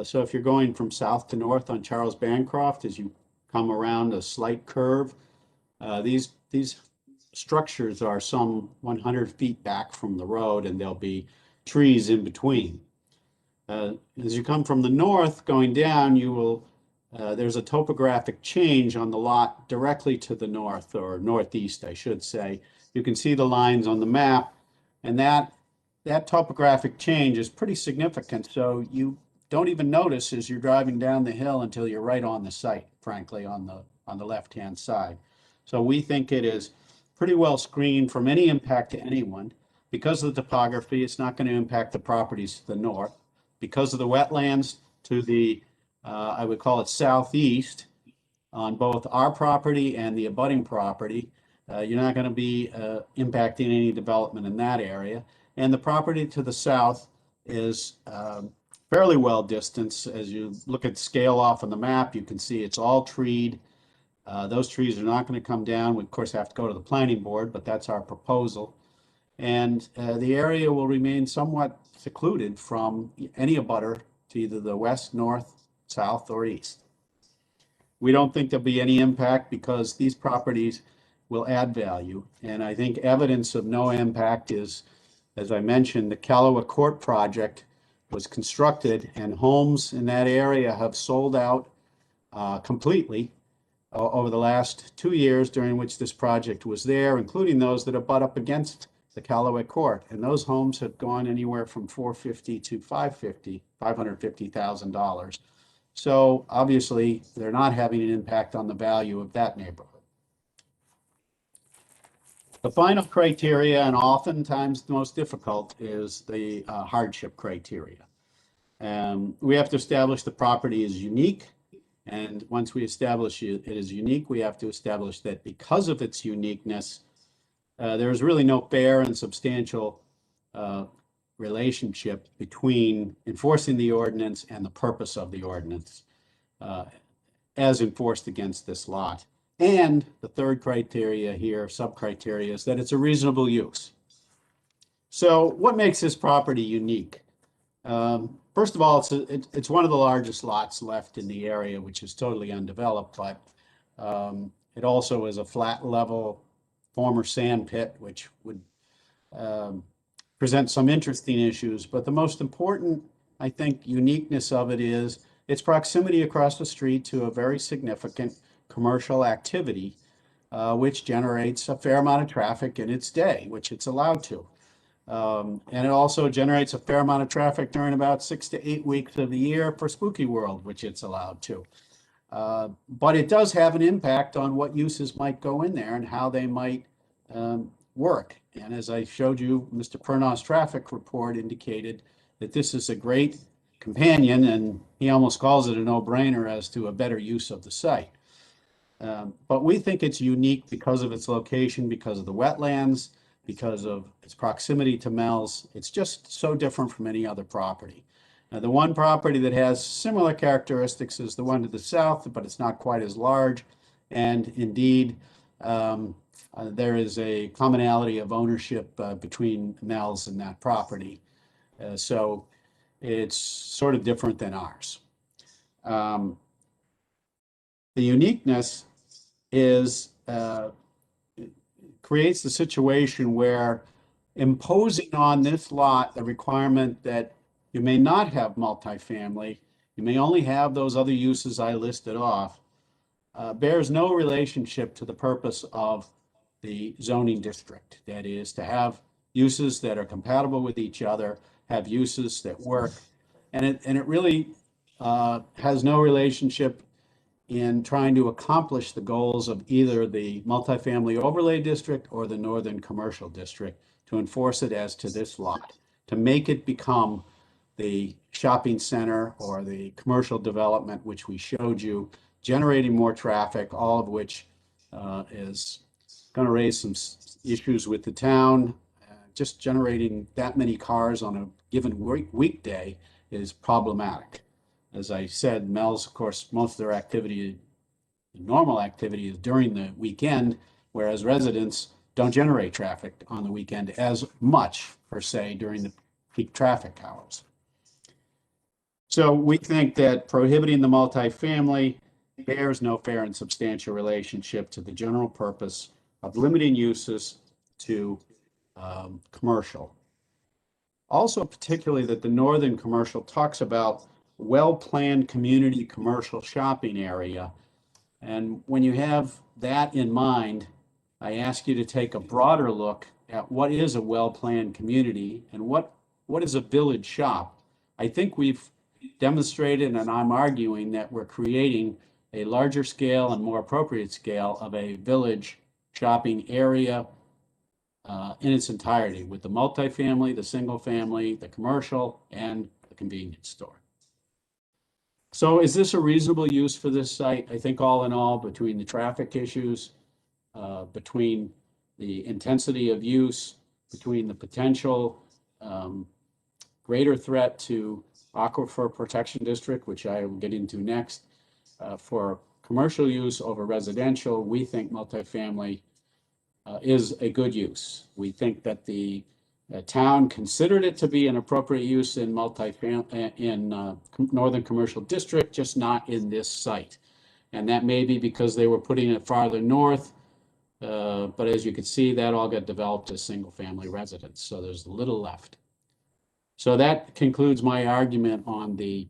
So if you're going from south to north on Charles Bancroft, as you come around a slight curve, these structures are some 100 feet back from the road, and there'll be trees in between. As you come from the north going down, you will there's a topographic change on the lot directly to the north, or northeast, I should say. You can see the lines on the map, and that topographic change is pretty significant. So you don't even notice as you're driving down the hill until you're right on the site, frankly, on the left-hand side. So we think it is pretty well screened from any impact to anyone. Because of the topography, it's not going to impact the properties to the north. Because of the wetlands to the, I would call it southeast, on both our property and the abutting property, you're not going to be impacting any development in that area. And the property to the south is fairly well distanced. As you look at scale off on the map, you can see it's all treed. Those trees are not going to come down. We, of course, have to go to the planning board, but that's our proposal. And the area will remain somewhat secluded from any abutter to either the west, north, south, or east. We don't think there'll be any impact because these properties will add value. And I think evidence of no impact is, as I mentioned, the Callaway Court project was constructed, and homes in that area have sold out completely over the last 2 years during which this project was there, including those that abut up against the Callaway Court. And those homes have gone anywhere from $450,000 to $550,000. So obviously, they're not having an impact on the value of that neighborhood. The final criteria, and oftentimes the most difficult, is the hardship criteria. We have to establish the property is unique. And once we establish it is unique, we have to establish that because of its uniqueness, there's really no fair and substantial relationship between enforcing the ordinance and the purpose of the ordinance as enforced against this lot. And the third criteria here, sub-criteria, is that it's a reasonable use. So what makes this property unique? First of all, it's one of the largest lots left in the area, which is totally undeveloped, but it also is a flat level former sand pit, which would present some interesting issues. But the most important, I think, uniqueness of it is its proximity across the street to a very significant commercial activity, which generates a fair amount of traffic in its day, which it's allowed to. And it also generates a fair amount of traffic during about 6 to 8 weeks of the year for Spooky World, which it's allowed to. But it does have an impact on what uses might go in there and how they might work. And as I showed you, Mr. Purnaw's traffic report indicated that this is a great companion, and he almost calls it a no-brainer as to a better use of the site. But we think it's unique because of its location, because of the wetlands, because of its proximity to Mel's. It's just so different from any other property. Now, the one property that has similar characteristics is the one to the south, but it's not quite as large. And indeed, there is a commonality of ownership between Mel's and that property. So it's sort of different than ours. The uniqueness is creates the situation where imposing on this lot the requirement that you may not have multifamily, you may only have those other uses I listed off, bears no relationship to the purpose of the zoning district. That is, to have uses that are compatible with each other, have uses that work. And it really has no relationship in trying to accomplish the goals of either the multifamily overlay district or the northern commercial district to enforce it as to this lot, to make it become the shopping center or the commercial development which we showed you, generating more traffic, all of which is going to raise some issues with the town. Just generating that many cars on a given weekday is problematic. As I said, Mel's, of course, most of their activity, normal activity, is during the weekend, whereas residents don't generate traffic on the weekend as much, per se, during the peak traffic hours. So we think that prohibiting the multifamily bears no fair and substantial relationship to the general purpose of limiting uses to commercial. Also, particularly that the northern commercial talks about well-planned community commercial shopping area. And when you have that in mind, I ask you to take a broader look at what is a well-planned community and what is a village shop. I think we've demonstrated, and I'm arguing that we're creating a larger scale and more appropriate scale of a village shopping area in its entirety, with the multifamily, the single family, the commercial, and the convenience store. So is this a reasonable use for this site? I think all in all, between the traffic issues, between the intensity of use, between the potential greater threat to Aquifer Protection District, which I will get into next, for commercial use over residential, we think multifamily is a good use. We think that the town considered it to be an appropriate use in Northern Commercial District, just not in this site. And that may be because they were putting it farther north, but as you can see, that all got developed as single family residence, so there's little left. So that concludes my argument on the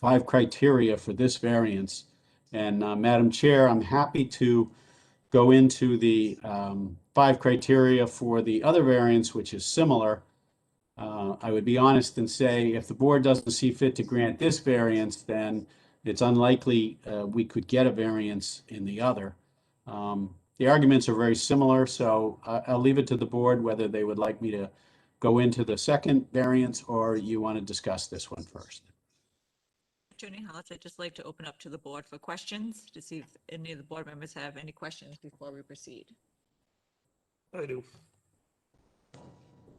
5 criteria for this variance. And Madam Chair, I'm happy to go into the 5 criteria for the other variance, which is similar. I would be honest and say if the board doesn't see fit to grant this variance, then it's unlikely we could get a variance in the other. The arguments are very similar, so I'll leave it to the board whether they would like me to go into the second variance or you want to discuss this one first. Attorney Hollis, I'd just like to open up to the board for questions to see if any of the board members have any questions before we proceed. I do.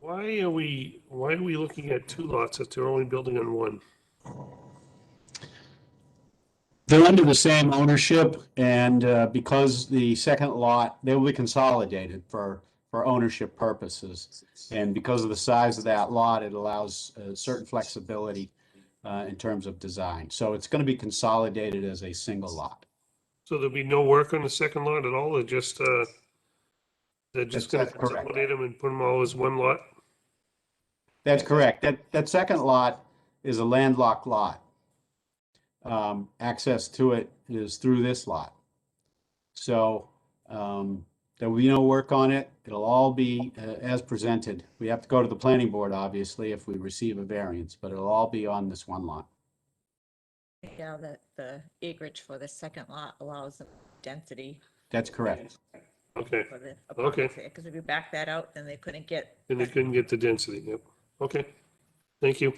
Why are we looking at 2 lots if they're only building on 1? They're under the same ownership, and because the second lot, they will be consolidated for ownership purposes. And because of the size of that lot, it allows certain flexibility in terms of design. So it's going to be consolidated as a single lot. So there'll be no work on the second lot at all? They're just going to That's correct. consolidate them and put them all as 1 lot? That's correct. That second lot is a landlocked lot. Access to it is through this lot. So there will be no work on it. It'll all be as presented. We have to go to the planning board, obviously, if we receive a variance, but it'll all be on this 1 lot. Yeah, that the acreage for the second lot allows the density That's correct. Okay, for the Okay. because if you back that out, then they couldn't get. and they couldn't get the density, yep. Okay, thank you.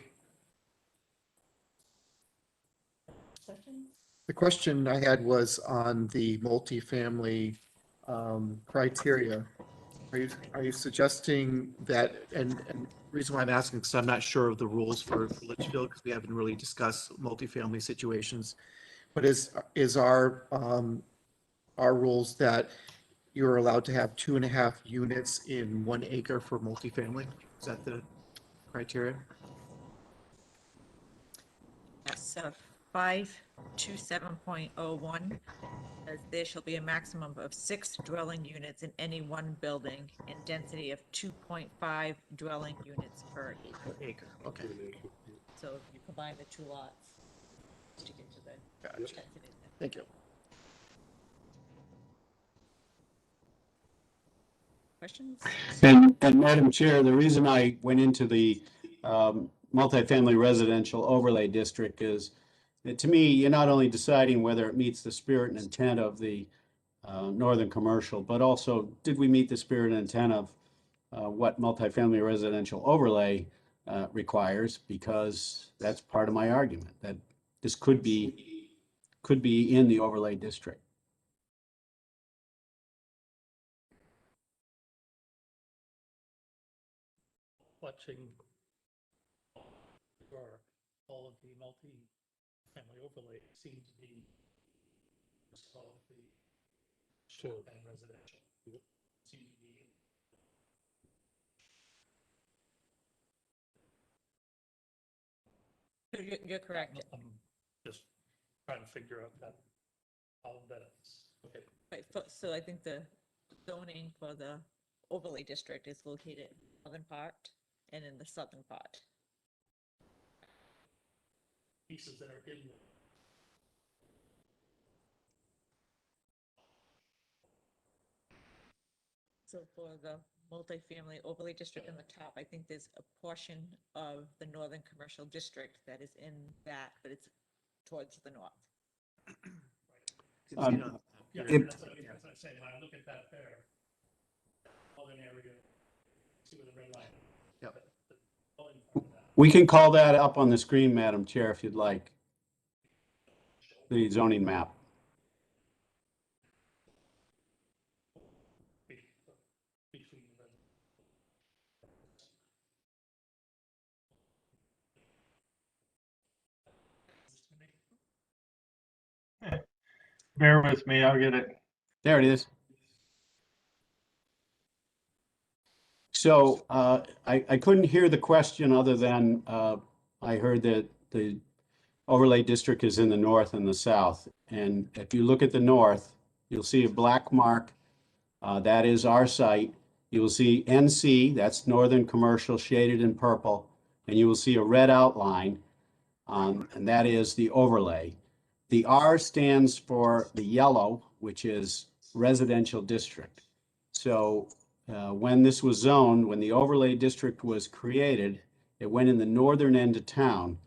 The question I had was on the multifamily criteria. Are you suggesting that, and the reason why I'm asking, because I'm not sure of the rules for Litchfield, because we haven't really discussed multifamily situations, but is our rules that you're allowed to have 2.5 units in 1 acre for multifamily? Is that the criteria? Yes, 527.01 says there shall be a maximum of 6 dwelling units in any one building and density of 2.5 dwelling units per acre. Acre, okay. So if you combine the 2 lots to get to the Gotcha. density. Thank you. Questions? And Madam Chair, the reason I went into the multifamily residential overlay district is that, to me, you're not only deciding whether it meets the spirit and intent of the northern commercial, but also did we meet the spirit and intent of what multifamily residential overlay requires, because that's part of my argument, that this could be in the overlay district. Watching for all of the multi-family overlay seems to be all of the short and residential. Seem to be You're correct. I'm just trying to figure out that all of that is okay. Right, so I think the zoning for the overlay district is located in the northern part and in the southern part. Pieces that are in the So for the multifamily overlay district in the top, I think there's a portion of the northern commercial district that is in that, but it's towards the north. yeah, It- that's what I'm saying. When I look at that there, northern area, see where the red line. Yep. The northern part of that. We can call that up on the screen, Madam Chair, if you'd like, the zoning map. Between the Bear with me, I'll get it. There it is. So I couldn't hear the question other than I heard that the overlay district is in the north and the south. And if you look at the north, you'll see a black mark. That is our site. You will see NC, that's Northern Commercial, shaded in purple. And you will see a red outline, and that is the overlay. The R stands for the yellow, which is residential district. So when this was zoned, when the overlay district was created, it went in the northern end of town,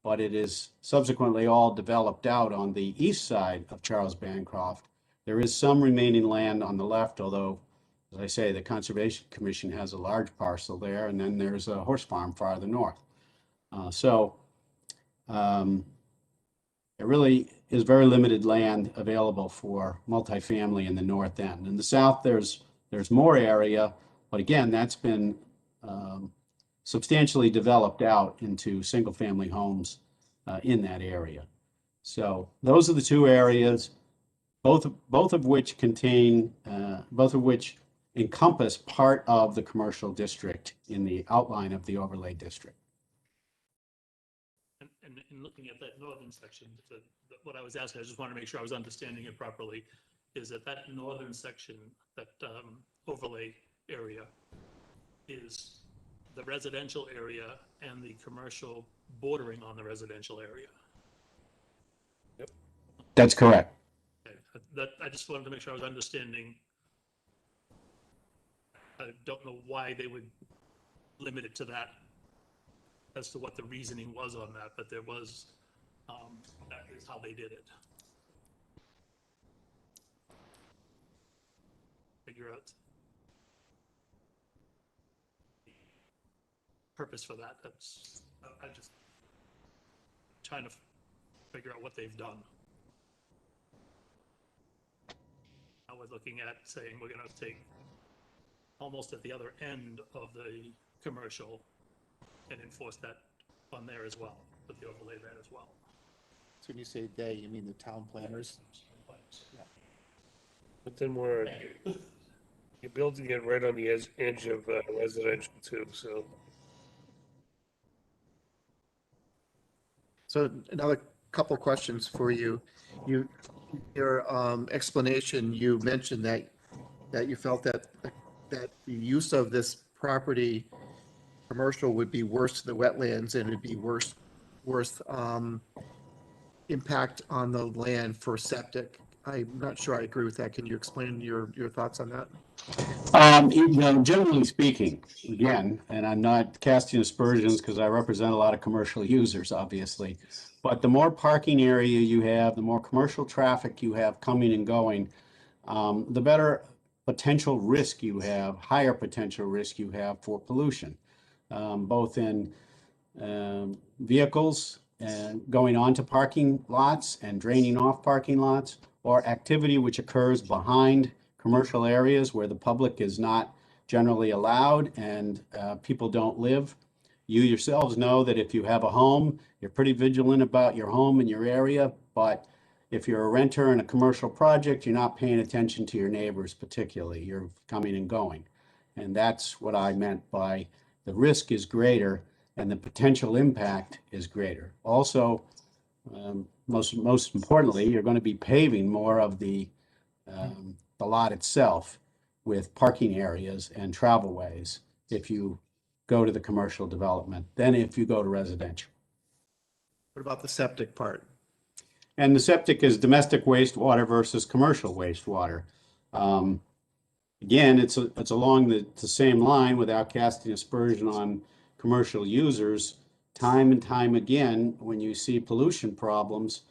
but it is subsequently all developed out on the east side of Charles Bancroft. There is some remaining land on the left, although, as I say, the Conservation Commission has a large parcel there, and then there's a horse farm farther north. There really is very limited land available for multifamily in the north end. In the south, there's more area, but again, that's been substantially developed out into single-family homes in that area. So those are the two areas, both of which encompass part of the commercial district in the outline of the overlay district. And in looking at that northern section, what I was asking, I just wanted to make sure I was understanding it properly, is that northern section, that overlay area, is the residential area and the commercial bordering on the residential area. That's correct. Okay, that, I just wanted to make sure I was understanding. I don't know why they would limit it to that, as to what the reasoning was on that, but there was, that is how they did it. Figure out the purpose for that. That's, I just trying to figure out what they've done. Now we're looking at saying we're gonna take almost at the other end of the commercial and enforce that on there as well, put the overlay there as well. So when you say they, you mean the town planners? But then you're building it right on the edge of residential too, so. So another couple questions for you. Your explanation, you mentioned that you felt that the use of this property, commercial, would be worse to the wetlands and it'd be worse impact on the land for septic. I'm not sure I agree with that. Can you explain your thoughts on that? Generally speaking, again, and I'm not casting aspersions because I represent a lot of commercial users, obviously, but the more parking area you have, the more commercial traffic you have coming and going, the better potential risk you have, higher potential risk you have for pollution, both in vehicles and going onto parking lots and draining off parking lots, or activity which occurs behind commercial areas where the public is not generally allowed and people don't live. You yourselves know that if you have a home, you're pretty vigilant about your home and your area, but if you're a renter in a commercial project, you're not paying attention to your neighbors particularly. You're coming and going. And that's what I meant by the risk is greater and the potential impact is greater. Also, most importantly, you're going to be paving more of the lot itself with parking areas and travelways if you go to the commercial development than if you go to residential. What about the septic part? And the septic is domestic wastewater versus commercial wastewater. Again, it's along the same line without casting aspersion on commercial users. Time and time again, when you see pollution problems,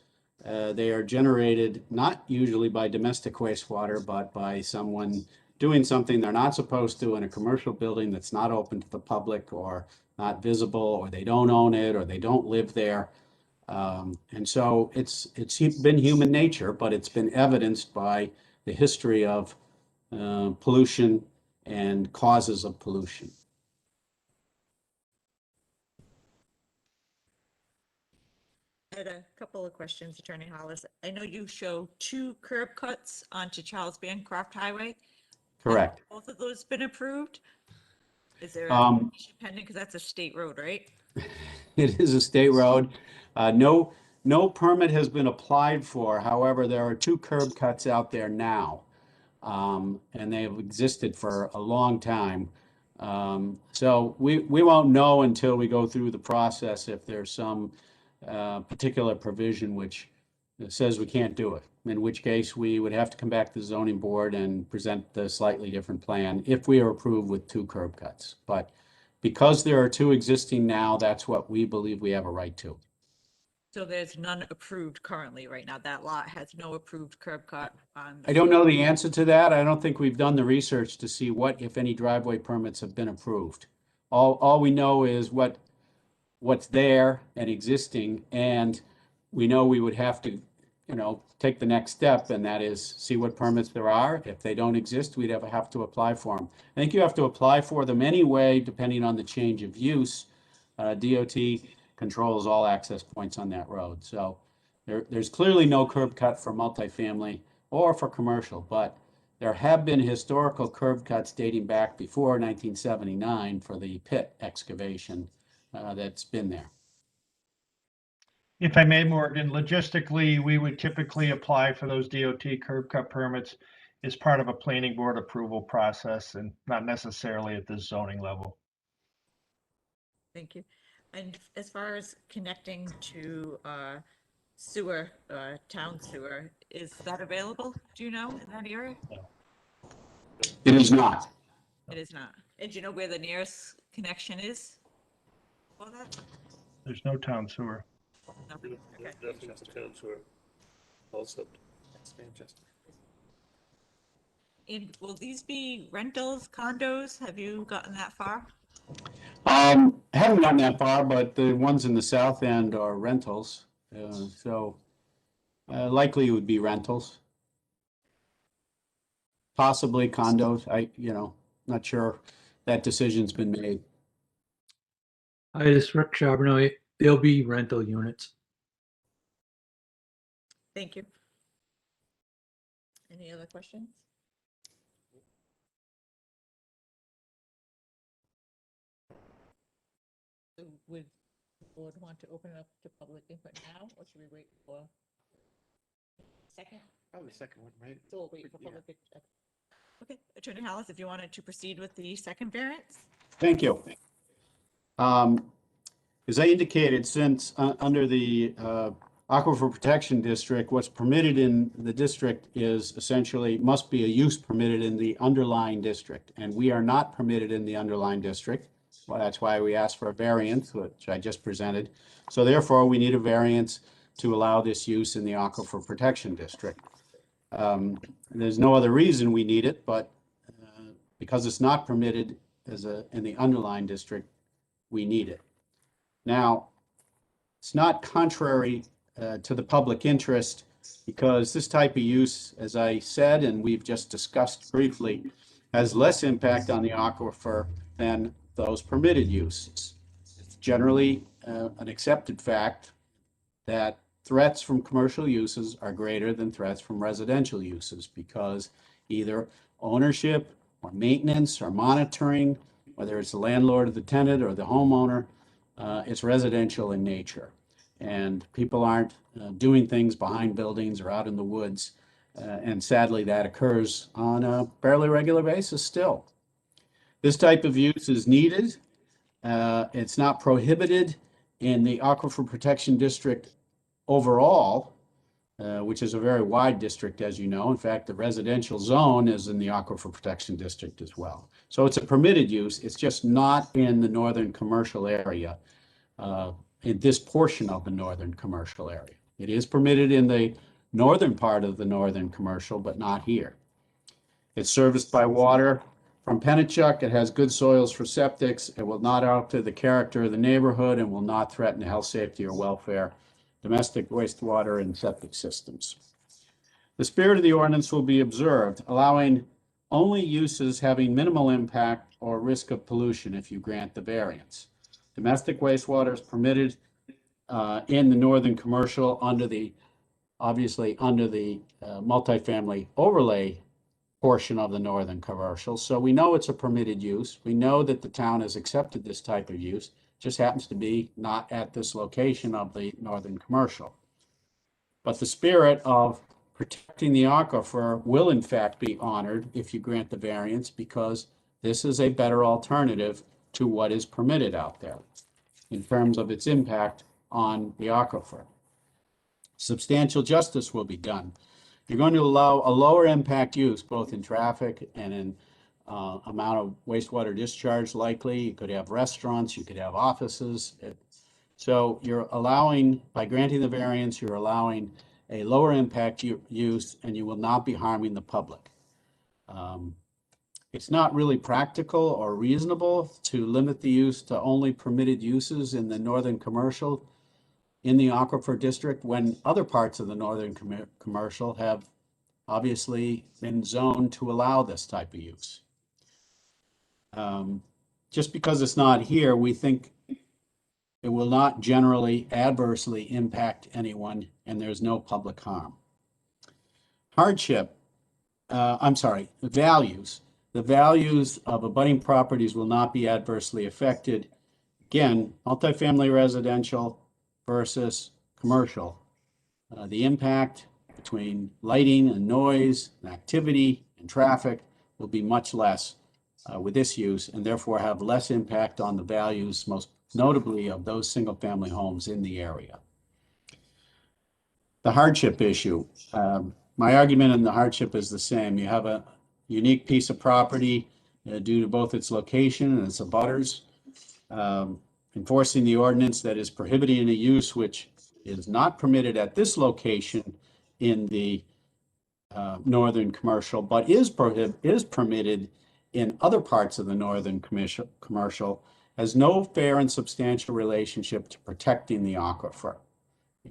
they are generated not usually by domestic wastewater, but by someone doing something they're not supposed to in a commercial building that's not open to the public or not visible, or they don't own it, or they don't live there. And so it's been human nature, but it's been evidenced by the history of pollution and causes of pollution. I had a couple of questions, Attorney Hollis. I know you show 2 curb cuts onto Charles Bancroft Highway. Correct. Have both of those been approved? Is there a application pending? Because that's a state road, right? It is a state road. No permit has been applied for. However, there are 2 curb cuts out there now. And they have existed for a long time. So we won't know until we go through the process if there's some particular provision which says we can't do it, in which case we would have to come back to the zoning board and present the slightly different plan if we are approved with 2 curb cuts. But because there are 2 existing now, that's what we believe we have a right to. So there's none approved currently right now. That lot has no approved curb cut on. I don't know the answer to that. I don't think we've done the research to see what, if any, driveway permits have been approved. All we know is what's there and existing, and we know we would have to, take the next step, and that is see what permits there are. If they don't exist, we'd have to apply for them. I think you have to apply for them anyway, depending on the change of use. DOT controls all access points on that road. So there's clearly no curb cut for multifamily or for commercial, but there have been historical curb cuts dating back before 1979 for the pit excavation that's been there. If I may, Morgan, logistically, we would typically apply for those DOT curb cut permits as part of a planning board approval process and not necessarily at the zoning level. Thank you. And as far as connecting to sewer, town sewer, is that available? Do you know, in that area? It is not. It is not. And do you know where the nearest connection is for that? There's no town sewer. Nothing? Okay. Nothing to town sewer. All septic. And will these be rentals, condos? Have you gotten that far? Haven't gotten that far, but the ones in the south end are rentals. So likely it would be rentals. Possibly condos. Not sure that decision's been made. Hi, this is Rick Charbonneau. There'll be rental units. Thank you. Any other questions? So would the board want to open it up to public input now, or should we wait for second? Probably the second one, right? So we'll wait for Yeah. public. Okay, Attorney Hollis, if you wanted to proceed with the second variance? Thank you. As I indicated, since under the Aquifer Protection District, what's permitted in the district is essentially must be a use permitted in the underlying district, and we are not permitted in the underlying district. Well, that's why we asked for a variance, which I just presented. So therefore, we need a variance to allow this use in the Aquifer Protection District. There's no other reason we need it, but Because it's not permitted in the underlying district, we need it. Now, it's not contrary to the public interest because this type of use, as I said, and we've just discussed briefly, has less impact on the aquifer than those permitted uses. It's generally an accepted fact that threats from commercial uses are greater than threats from residential uses because either ownership or maintenance or monitoring, whether it's the landlord or the tenant or the homeowner, it's residential in nature. And people aren't doing things behind buildings or out in the woods. And sadly, that occurs on a fairly regular basis still. This type of use is needed. It's not prohibited in the Aquifer Protection District overall, which is a very wide district, as you know. In fact, the residential zone is in the Aquifer Protection District as well. So it's a permitted use. It's just not in the northern commercial area, in this portion of the northern commercial area. It is permitted in the northern part of the northern commercial, but not here. It's serviced by water from Pennachuck. It has good soils for septics. It will not alter the character of the neighborhood and will not threaten the health, safety, or welfare, domestic wastewater, and septic systems. The spirit of the ordinance will be observed, allowing only uses having minimal impact or risk of pollution if you grant the variance. Domestic wastewater is permitted in the northern commercial obviously under the multifamily overlay portion of the northern commercial. So we know it's a permitted use. We know that the town has accepted this type of use. Just happens to be not at this location of the northern commercial. But the spirit of protecting the aquifer will in fact be honored if you grant the variance because this is a better alternative to what is permitted out there in terms of its impact on the aquifer. Substantial justice will be done. You're going to allow a lower impact use, both in traffic and in amount of wastewater discharge likely. You could have restaurants, you could have offices. So you're allowing, by granting the variance, you're allowing a lower impact use and you will not be harming the public. It's not really practical or reasonable to limit the use to only permitted uses in the northern commercial in the aquifer district when other parts of the northern commercial have obviously been zoned to allow this type of use. Just because it's not here, we think it will not generally adversely impact anyone and there's no public harm. Values. The values of abutting properties will not be adversely affected. Again, multifamily residential versus commercial. The impact between lighting and noise and activity and traffic will be much less with this use and therefore have less impact on the values, most notably of those single family homes in the area. The hardship issue. My argument in the hardship is the same. You have a unique piece of property due to both its location and its abutters. Enforcing the ordinance that is prohibiting a use which is not permitted at this location in the northern commercial, but is permitted in other parts of the northern commercial, has no fair and substantial relationship to protecting the aquifer.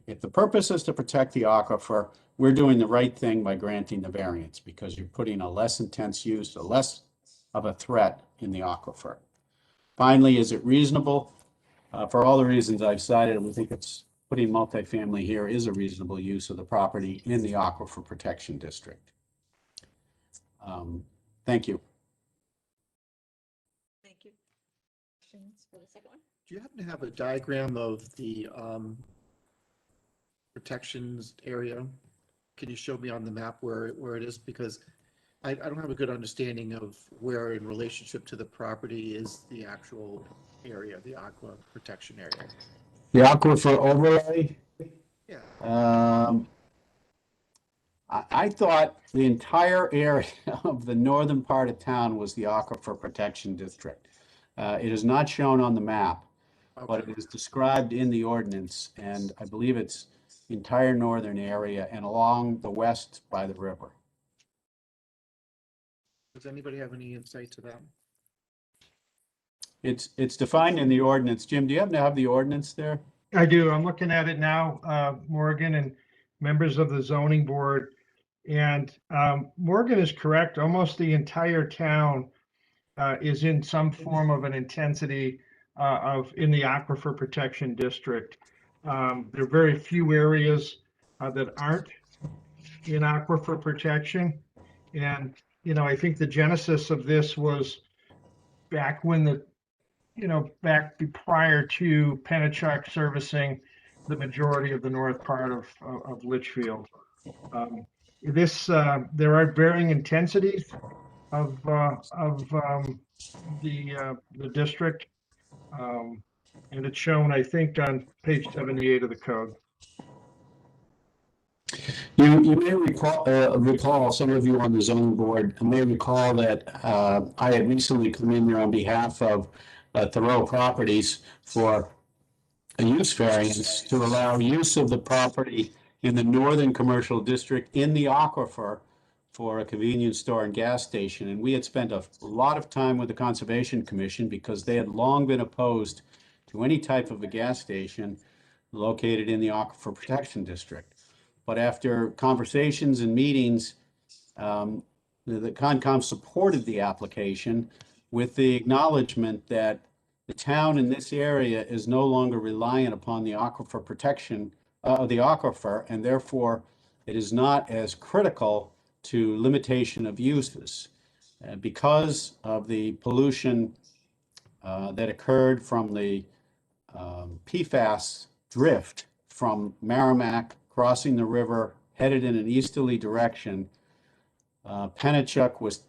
If the purpose is to protect the aquifer, we're doing the right thing by granting the variance because you're putting a less intense use, a less of a threat in the aquifer. Finally, is it reasonable? For all the reasons I've cited, we think it's putting multifamily here is a reasonable use of the property in the Aquifer Protection District. Thank you. Thank you. Questions for the second one? Do you happen to have a diagram of the protections area? Can you show me on the map where it is? Because I don't have a good understanding of where in relationship to the property is the actual area, the aqua protection area. The aquifer overlay. Yeah. I thought the entire area of the northern part of town was the Aquifer Protection District. It is not shown on the map, but it is described in the ordinance, and I believe it's the entire northern area and along the west by the river. Does anybody have any insight to that? It's defined in the ordinance. Jim, do you happen to have the ordinance there? I do. I'm looking at it now, Morgan and members of the zoning board. And Morgan is correct. Almost the entire town is in some form of an intensity in the Aquifer Protection District. There are very few areas that aren't in aquifer protection. And, I think the genesis of this was back when prior to Pennachuck servicing the majority of the north part of Litchfield. There are varying intensities of the district. And it's shown, I think, on page 78 of the code. You may recall, some of you on the zoning board may recall that I had recently come in here on behalf of Thoreau Properties for a use variance to allow use of the property in the northern commercial district in the aquifer for a convenience store and gas station. And we had spent a lot of time with the Conservation Commission because they had long been opposed to any type of a gas station located in the Aquifer Protection District. But after conversations and meetings, the Concom supported the application with the acknowledgement that the town in this area is no longer reliant upon the aquifer protection of the aquifer, and therefore it is not as critical to limitation of uses. Because of the pollution that occurred from the PFAS drift from Merrimack crossing the river, headed in an easterly direction, Pennachuck was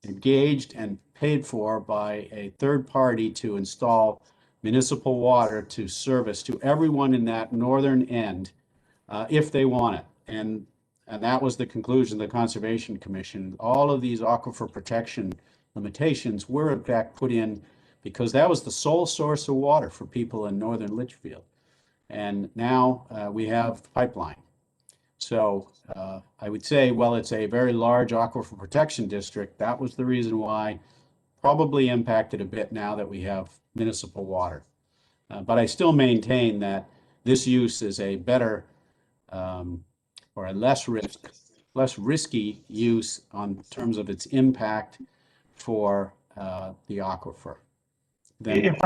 engaged and paid for by a third party to install municipal water to service to everyone in that northern end if they want it. And that was the conclusion of the Conservation Commission. All of these aquifer protection limitations were in fact put in because that was the sole source of water for people in northern Litchfield. And now we have pipeline. So I would say, well, it's a very large aquifer protection district. That was the reason why, probably impacted a bit now that we have municipal water. But I still maintain that this use is a better or a less risky use on terms of its impact for the aquifer. If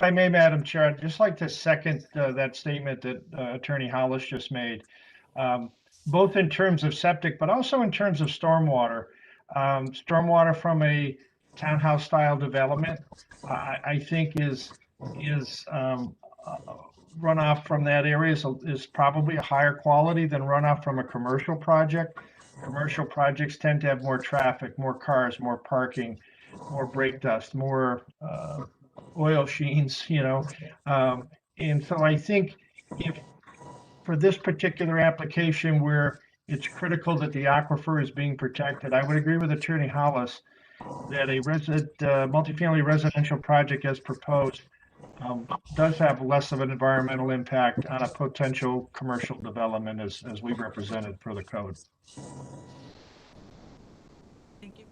I may, Madam Chair, I'd just like to second that statement that Attorney Hollis just made, both in terms of septic, but also in terms of stormwater. Stormwater from a townhouse style development, I think is runoff from that area is probably a higher quality than runoff from a commercial project. Commercial projects tend to have more traffic, more cars, more parking, more brake dust, more oil sheens, and so I think if for this particular application where it's critical that the aquifer is being protected, I would agree with Attorney Hollis that a multifamily residential project as proposed does have less of an environmental impact on a potential commercial development as we represented for the code. Thank you.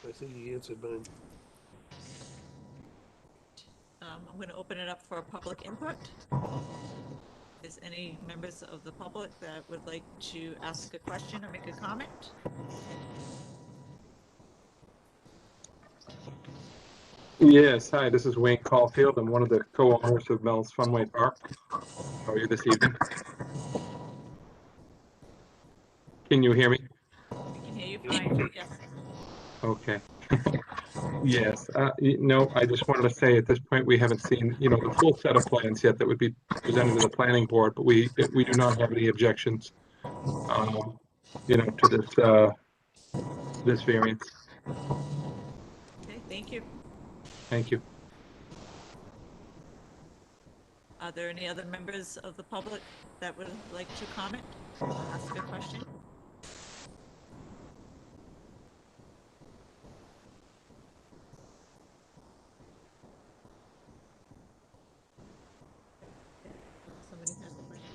I think he answered mine. I'm going to open it up for public input. Is any members of the public that would like to ask a question or make a comment? Yes, hi, this is Wayne Caulfield. I'm one of the co-owners of Mel's Funway Park. How are you this evening? Can you hear me? We can hear you fine, yes. Okay. Yes, I just wanted to say at this point, we haven't seen, the full set of plans yet that would be presented to the planning board, but we do not have any objections, to this variance. Okay, thank you. Thank you. Are there any other members of the public that would like to comment, ask a question? Somebody has a question.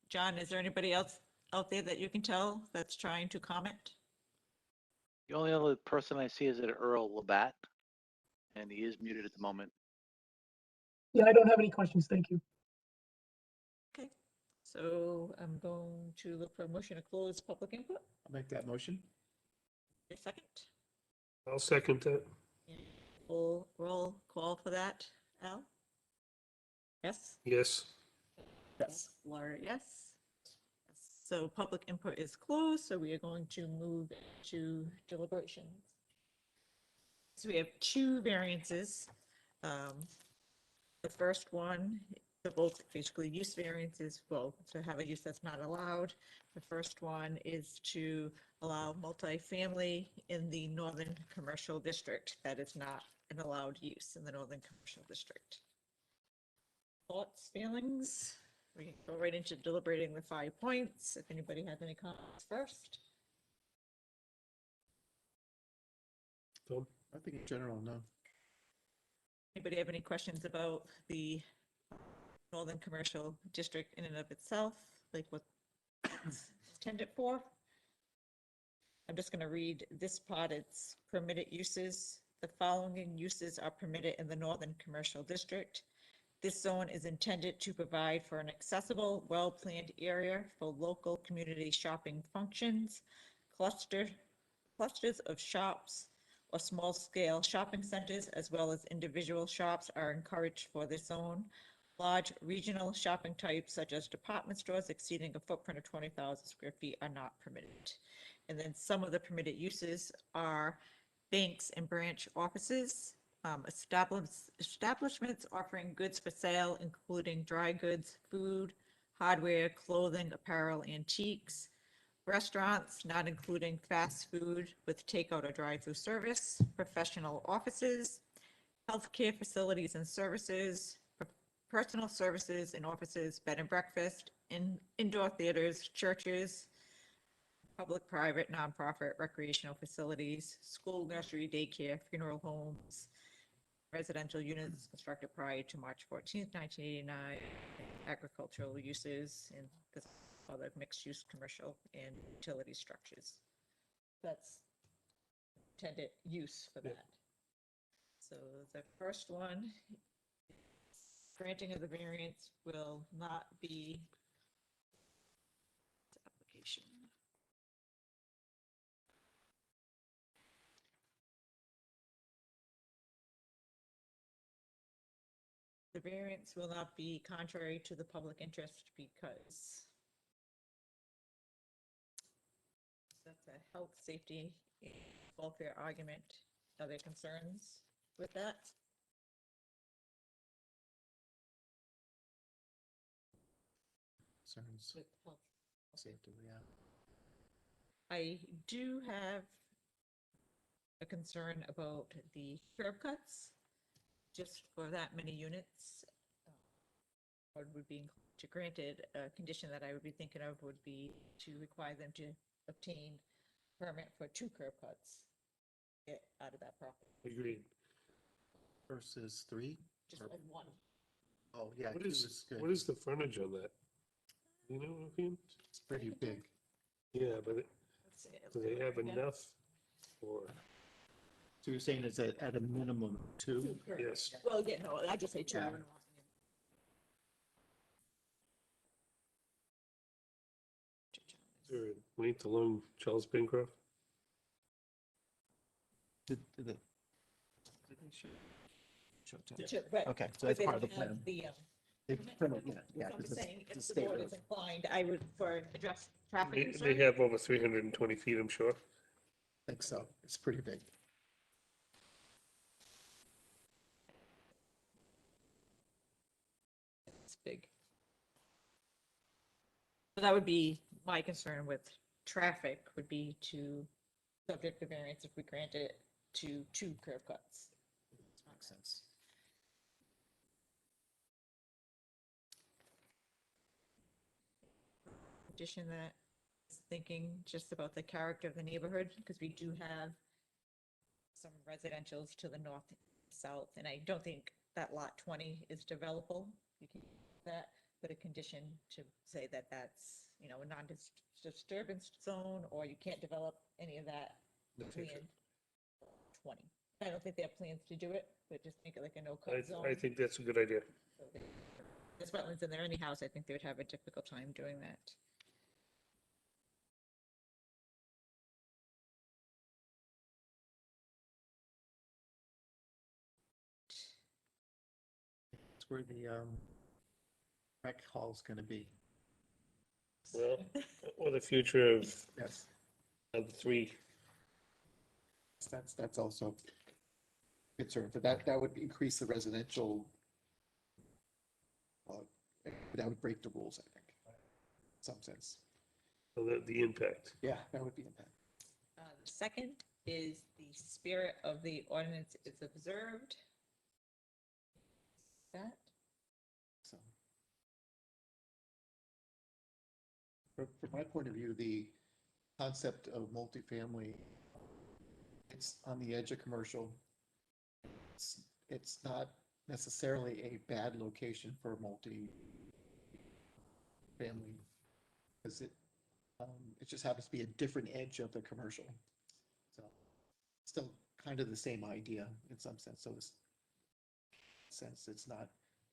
John, is there anybody else out there that you can tell that's trying to comment? The only other person I see is at Earl Labatt, and he is muted at the moment. Yeah, I don't have any questions. Thank you. Okay, so I'm going to look for a motion to close public input. I'll make that motion. A second. I'll second that. Full roll call for that, Al? Yes? Yes. Yes. Laura, yes. So public input is closed, so we are going to move to deliberations. So we have two variances. The first one, they're both basically use variances, well, to have a use that's not allowed. The first one is to allow multifamily in the Northern Commercial District. That is not an allowed use in the Northern Commercial District. Thoughts, feelings? We can go right into deliberating the 5 points. If anybody has any comments first. Tom? I think in general, no. Anybody have any questions about the Northern Commercial District in and of itself, like what it's intended for? I'm just going to read this part. It's permitted uses. The following uses are permitted in the Northern Commercial District. This zone is intended to provide for an accessible, well-planned area for local community shopping functions. Clusters of shops or small-scale shopping centers, as well as individual shops, are encouraged for this zone. Large regional shopping types, such as department stores exceeding a footprint of 20,000 square feet, are not permitted. And then some of the permitted uses are banks and branch offices, establishments offering goods for sale, including dry goods, food, hardware, clothing, apparel, antiques, restaurants, not including fast food with takeout or drive-through service, professional offices, healthcare facilities and services, personal services and offices, bed and breakfast, indoor theaters, churches, public, private, nonprofit, recreational facilities, school, nursery, daycare, funeral homes, residential units constructed prior to March 14th, 1989, agricultural uses, and this other mixed-use commercial and utility structures. That's intended use for that. So the first one, granting of the variance will not be application. The variance will not be contrary to the public interest because that's a health, safety, and welfare argument. Are there concerns with that? Concerns, With health. safety, yeah. I do have a concern about the curb cuts, just for that many units. What would be to granted, a condition that I would be thinking of would be to require them to obtain permit for 2 curb cuts. Get out of that property, Agreed. Versus 3? just Or- like 1. Oh, yeah, What 2 is, is good. what is the frontage on that? You know, offhand? It's pretty big. Yeah, but Let's see, do they have again. enough for, So you're saying it's at a minimum 2? 2 curb yes. cuts. Well, yeah, no, I just say 2. Yeah. Is there a length along Charles Bancroft? Did they show it? Sure, but- Okay, so but that's they part of the don't have plan. The, They permit, yeah, I'm because just saying, it's a if the state board road. is inclined, I would, for address traffic They concerns. have over 320 feet, I'm sure. I think so. It's pretty big. It's big. So that would be my concern with traffic, would be to subject the variance if we grant it to 2 curb cuts. Makes sense. Addition that is thinking just about the character of the neighborhood, because we do have some residentials to the north, south, and I don't think that lot 20 is developable. You can that, put a condition to say that that's, you know, a non-disturbance zone, or you can't develop any of that within 20. I don't think they have plans to do it, but just make it like a no-cut zone. I think that's a good idea. So there's wetlands in there anyhow, so I think they would have a difficult time doing that. It's where the rec hall is going to be. Well, or the future of Yes, the three. that's also concerned, but that would increase the residential. That would break the rules, I think, in some sense. So the impact. Yeah, that would be impact. The second is the spirit of the ordinance is observed. That, So, from my point of view, the concept of multifamily, it's on the edge of commercial. It's not necessarily a bad location for multi-family, because it just happens to be a different edge of the commercial. So, still kind of the same idea in some sense. So, this sense it's not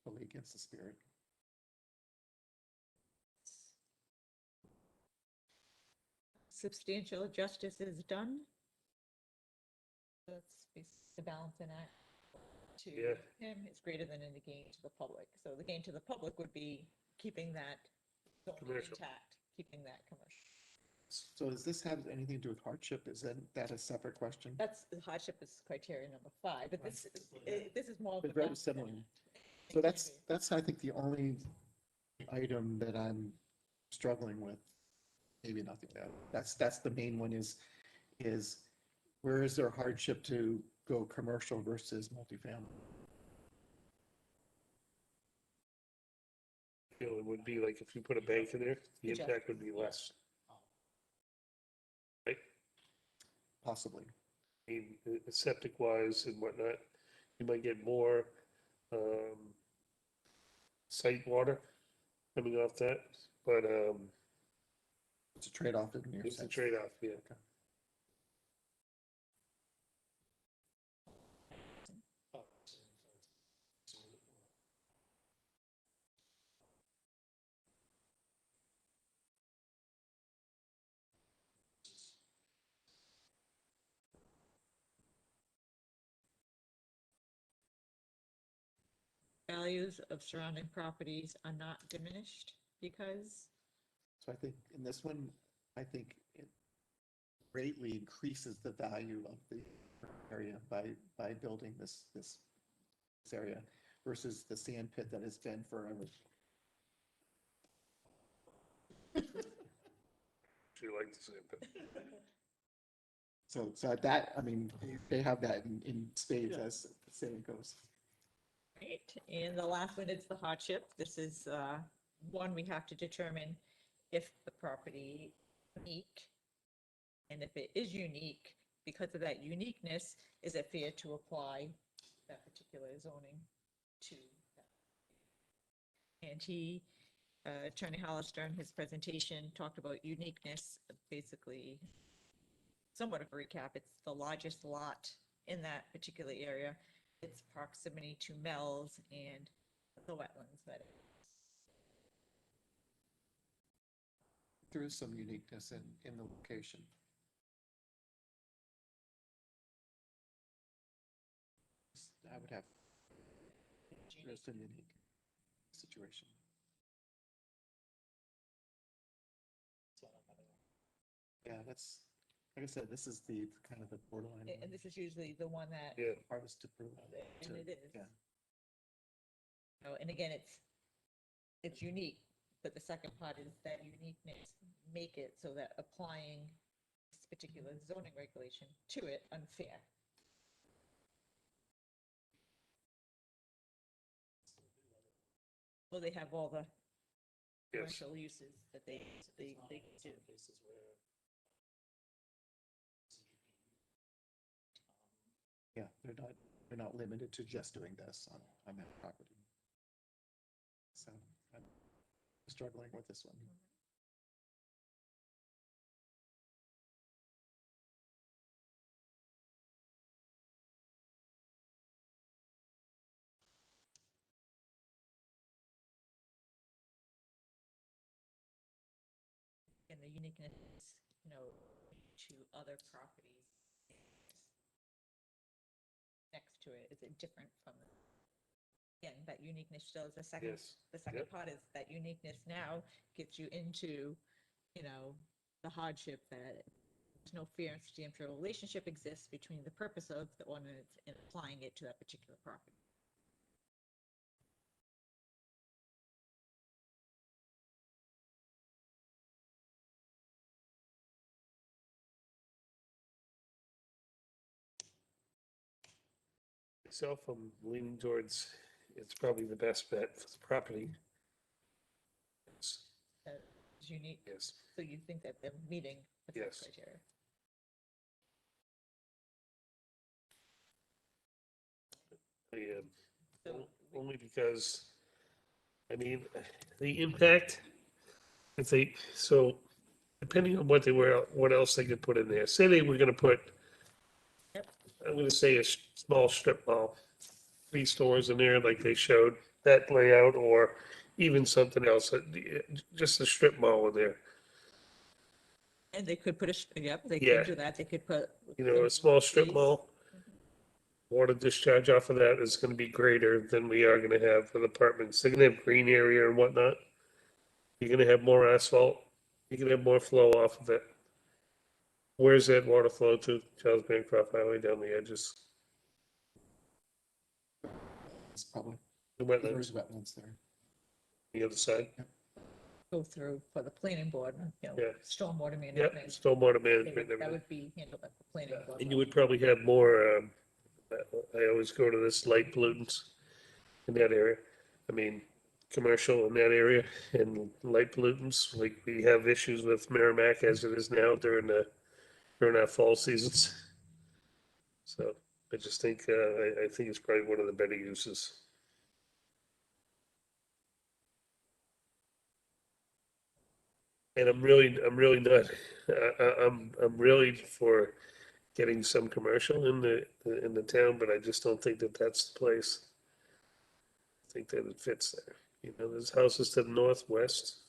really against the spirit. substantial justice is done. That's the balancing act to Yeah. him is greater than any gain to the public. So the gain to the public would be keeping that zone Commercial. intact, keeping that commercial. So does this have anything to do with hardship? Is that a separate question? That's the hardship is criteria number 5, but this is more of But the very balancing similar. act. So that's I think the only item that I'm struggling with. Maybe nothing else. That's the main one is where is there hardship to go commercial versus multifamily? You know, it would be like if you put a bank in there, the Good job. impact would be less. Right? Possibly. I mean, septic wise and whatnot, you might get more site water coming off that, but It's a trade-off in your it's a sense. trade-off, yeah. Okay. Values of surrounding properties are not diminished because So I think in this one, I think it greatly increases the value of the area by building this area versus the sand pit that has been forever. She liked the same thing. So that, I mean, they have that in spades, as the saying goes. right? And the last one is the hardship. This is one we have to determine if the property is unique. And if it is unique, because of that uniqueness, is it fair to apply that particular zoning to that? And Attorney Hollister in his presentation talked about uniqueness, basically somewhat of a recap. It's the largest lot in that particular area. Its proximity to Mel's and the wetlands that it is. There is some uniqueness in the location. I would have just a unique situation. Yeah, that's, like I said, this is the kind of the borderline. And this is usually the one that, Yeah, Hardest to prove. and it is. Yeah. Oh, and again, it's unique, but the second part is that uniqueness make it so that applying this particular zoning regulation to it unfair. Well, they have all the yes. commercial uses that they do. Yeah, they're not limited to just doing this on that property. So, struggling with this one. And the uniqueness, to other properties next to it, is it different from, again, that uniqueness shows the second, Yes. the second Yep. part is that uniqueness now gets you into, the hardship that there's no fair and substantial relationship exists between the purpose of the ordinance and applying it to that particular property. Myself, I'm leaning towards, it's probably the best bet for the property. That is unique. Yes, So you think that they're meeting the Yes. criteria? So only because, I mean, the impact, if they, so depending on what they were, what else they could put in there. Say they were gonna put, Yep. I'm gonna say a small strip mall, 3 stores in there like they showed, that layout, or even something else, just a strip mall in there. And they could put yep, they Yeah. could do that. They could put. You know, a small strip space. mall, water discharge off of that is gonna be greater than we are gonna have for the apartments. They're gonna have green area and whatnot. You're gonna have more asphalt, you're gonna have more flow off of it. Where's that water flow to? Charles Bancroft Highway down the edges, It's probably, the there's wetlands, wetlands there. the other side. Go through for the planning board, Yeah. stormwater Yep, management. stormwater They management, would- and That everything. would be handled by the planning board. And you would probably have more, I always go to this light pollutants in that area. I mean, commercial in that area and light pollutants, like we have issues with Merrimack as it is now during our fall seasons. So I just think, I think it's probably one of the better uses. And I'm really not, I'm really for getting some commercial in the town, but I just don't think that that's the place. I think that it fits there. There's houses to the northwest.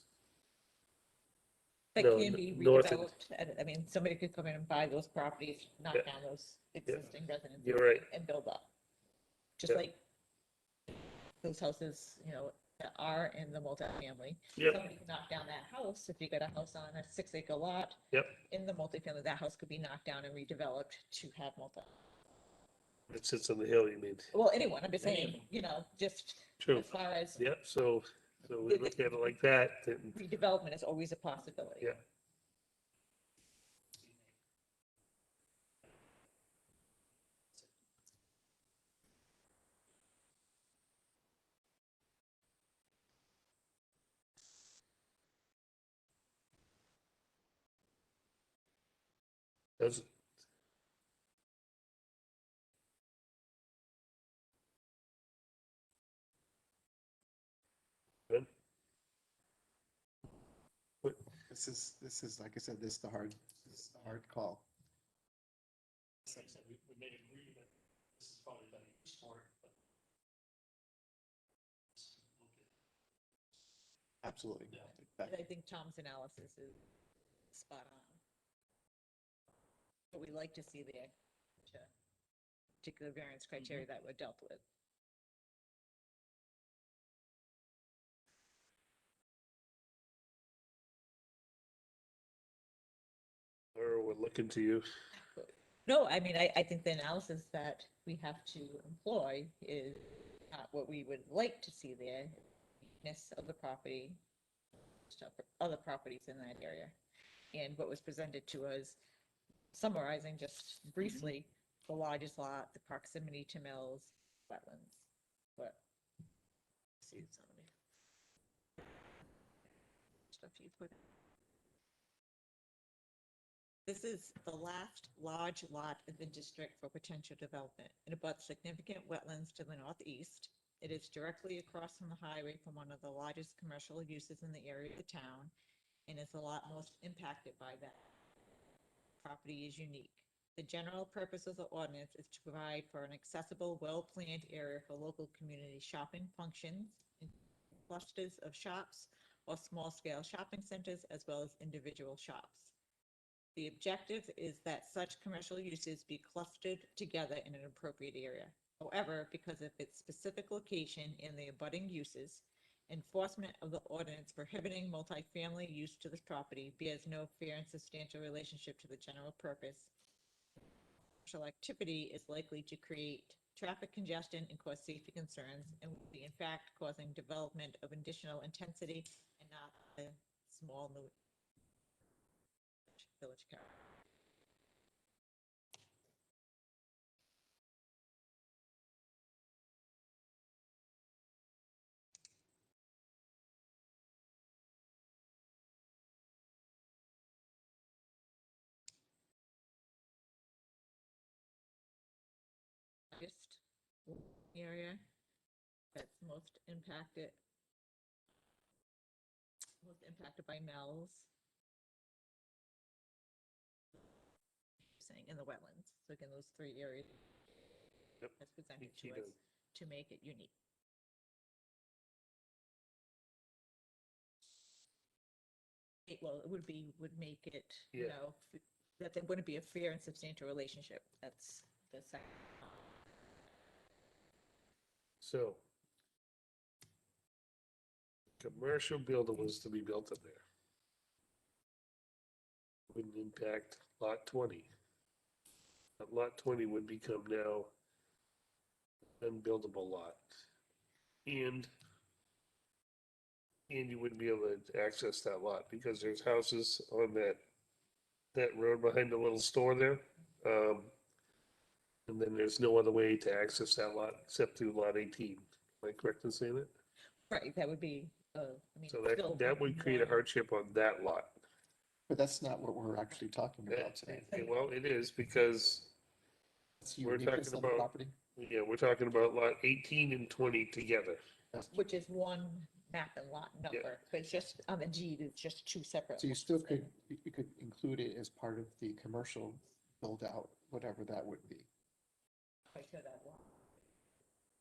That No, can be north and- redeveloped. I mean, somebody could come in and buy those properties, knock Yeah. down those existing residences. You're right. And build up. Just Yeah. like those houses, that are in the multifamily. Yep. Somebody can knock down that house. If you got a house on a 6-acre lot. Yep. In the multifamily, that house could be knocked down and redeveloped to have It sits on the hill, you mean? well, anyone, I'm just saying, just True. as far as Yeah, so we look at it like that, then, redevelopment is always a possibility. yeah. Does, good. This is, like I said, this is the hard call. Like I said, we may agree that this is probably better use for it, but. Absolutely. Yeah. And I think Tom's analysis is spot on. But we like to see the particular variance criteria that were dealt with. Or we're looking to you. No, I mean, I think the analysis that we have to employ is not what we would like to see there. Uniqueness of the property, stuff, other properties in that area. And what was presented to us, summarizing just briefly, the largest lot, the proximity to mills, wetlands. But, see some of the stuff you put in. This is the last large lot in the district for potential development. It abuts significant wetlands to the northeast. It is directly across from the highway from one of the largest commercial uses in the area of the town and is a lot most impacted by that. Property is unique. The general purpose of the ordinance is to provide for an accessible, well-planned area for local community shopping functions, clusters of shops or small-scale shopping centers, as well as individual shops. The objective is that such commercial uses be clustered together in an appropriate area. However, because of its specific location and the abutting uses, enforcement of the ordinance prohibiting multifamily use to this property bears no fair and substantial relationship to the general purpose. Commercial activity is likely to create traffic congestion and cause safety concerns, and will be in fact causing development of additional intensity and not a small new village character. Largest area that's most impacted by Mel's. Saying in the wetlands. So again, those three areas Yep. as presented Key to to- us to make it unique. Well, it would make it, you Yeah. know, that there wouldn't be a fair and substantial relationship. That's the second. So, commercial building was to be built in there. Wouldn't impact lot 20. But lot 20 would become now unbuildable lot. And you wouldn't be able to access that lot because there's houses on that road behind the little store there. And then there's no other way to access that lot except through lot 18. Am I correct in saying that? Right, that would be, I mean. So still that would create a one- hardship on that lot. But that's not what we're actually talking about today. Well, it is because, It's we're uniqueness talking of the about- property. yeah, we're talking about lot 18 and 20 together. Which is one map and lot number, but it's just, on the deed, it's just two separate. So you still lots. could, you could include it as part of the commercial build out, whatever that would be. I should have one.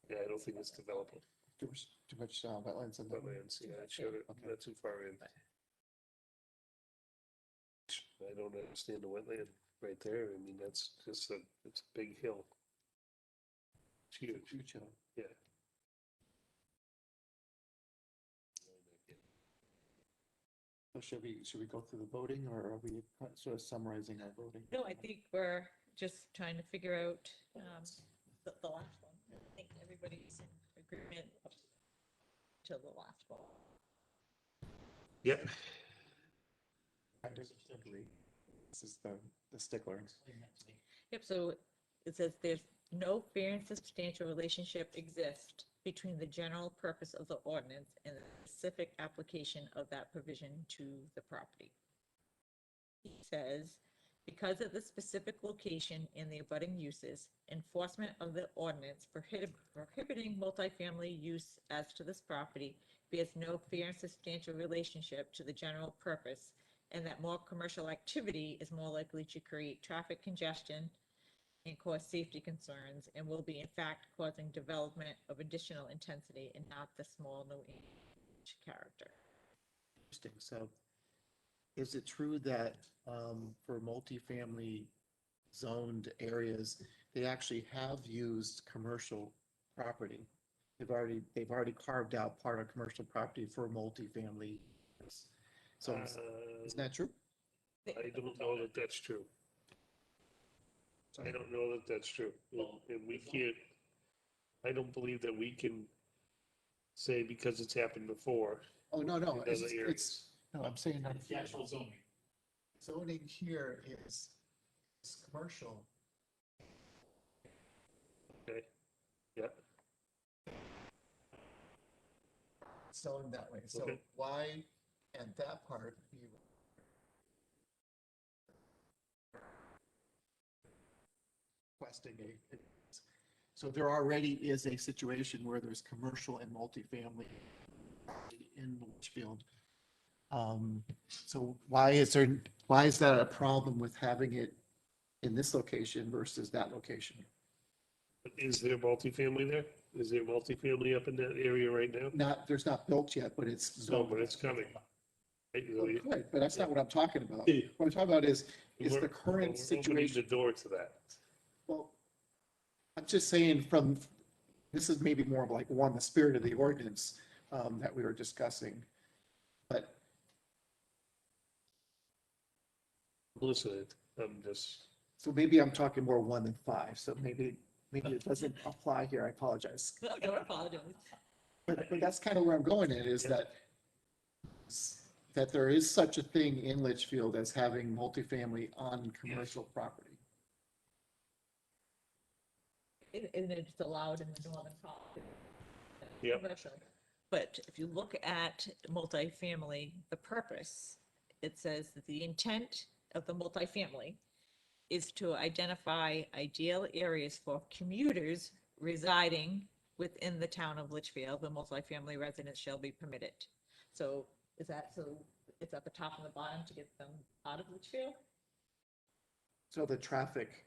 Yeah, I don't think it's developable. Too much wetlands in the. Wetlands, yeah, it showed it, Okay. not too far in. I don't understand the wetland right there. I mean, that's just it's a big hill. It's huge, Huge hill. yeah. So should we go through the voting or are we sort of summarizing our voting? No, I think we're just trying to figure out, the last one. I think everybody's in agreement up to the last one. Yep. I just agree. This is the stickler. Yep, so it says there's no fair and substantial relationship exists between the general purpose of the ordinance and the specific application of that provision to the property. He says, because of the specific location and the abutting uses, enforcement of the ordinance prohibiting multifamily use as to this property bears no fair and substantial relationship to the general purpose, and that more commercial activity is more likely to create traffic congestion and cause safety concerns, and will be in fact causing development of additional intensity and not the small New England character. Interesting. So is it true that for multifamily zoned areas, they actually have used commercial property? They've already carved out part of commercial property for multifamily. So is that true? I don't know that that's true. I don't know that that's true. And we can't, I don't believe that we can say because it's happened before. Oh, no, no, in it's, other areas. no, I'm saying that. The actual zoning. Zoning here is commercial. Okay, yeah, Zoned that way. So Okay. why at that part be requesting So there already is a situation where there's commercial and multifamily in Litchfield. So why is that a problem with having it in this location versus that location? Is there multifamily there? Is there multifamily up in that area right now? There's not built yet, but it's No, zoned. but it's coming. Right, Well, it could, but that's not what I'm talking about. Yeah. What I'm talking about is the We're current opening situation. the door to that. Well, I'm just saying this is maybe more of like the spirit of the ordinance that we were discussing. But Listen, I'm just, so maybe I'm talking more 1 than 5, so maybe it doesn't apply here, I apologize. No, don't apologize. But that's kind of where I'm going at, is Yeah. that there is such a thing in Litchfield as having multifamily on commercial property. And it's allowed in the northern part. Yep. Commercial. But if you look at multifamily, the purpose, it says that the intent of the multifamily is to identify ideal areas for commuters residing within the town of Litchfield. The multifamily residents shall be permitted. So is that, so it's at the top and the bottom to get them out of Litchfield? So the traffic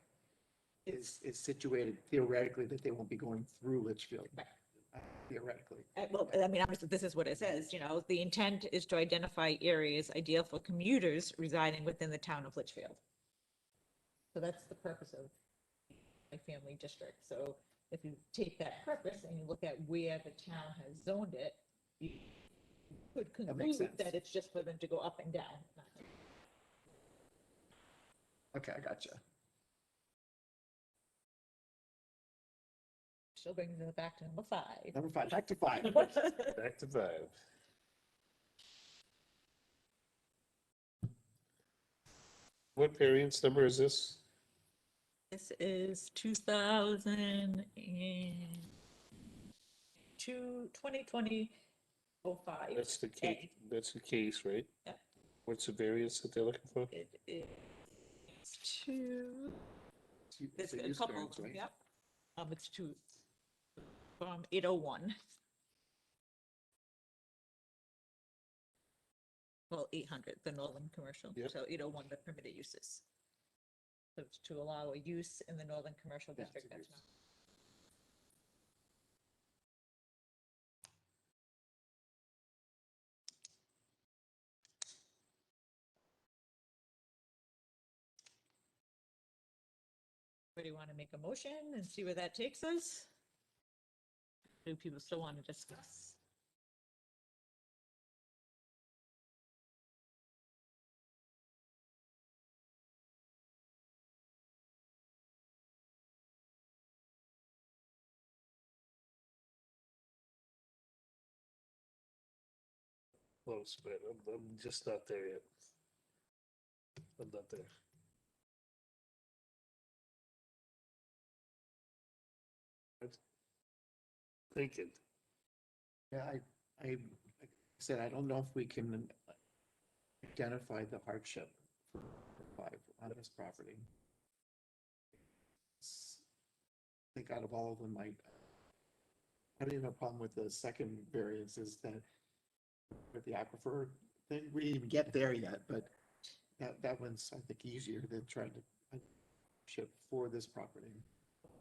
is situated theoretically that they won't be going through Litchfield. Theoretically. Well, I mean, obviously, this is what it says, the intent is to identify areas ideal for commuters residing within the town of Litchfield. So that's the purpose of my family district. So if you take that purpose and you look at where the town has zoned it, you could That makes conclude sense. that it's just for them to go up and down. Okay, I gotcha. Still brings us back to number 5. Number 5, back to 5. back to 5. What variance number is this? This is 2020-05. That's the case, that's the case, right? Yeah. What's the variance that they're looking for? It is two. There's It's a a use couple of variance, them, right? yep. It's two, from 801. Well, 800, the northern commercial, Yep. so 801, the permitted uses. So it's to allow a use in the northern commercial Yeah, district, it's a that's use. not. Anybody want to make a motion and see where that takes us? Do people still want to discuss? Close, but I'm just not there yet. I'm not there. Thinking. Yeah, I said, I don't know if we can identify the hardship for 5 on this property. I think out of all of them, I don't even have a problem with the second variance, is that with the aquifer thing, we didn't even get there yet, but that one's, I think, easier than trying to ship for this property.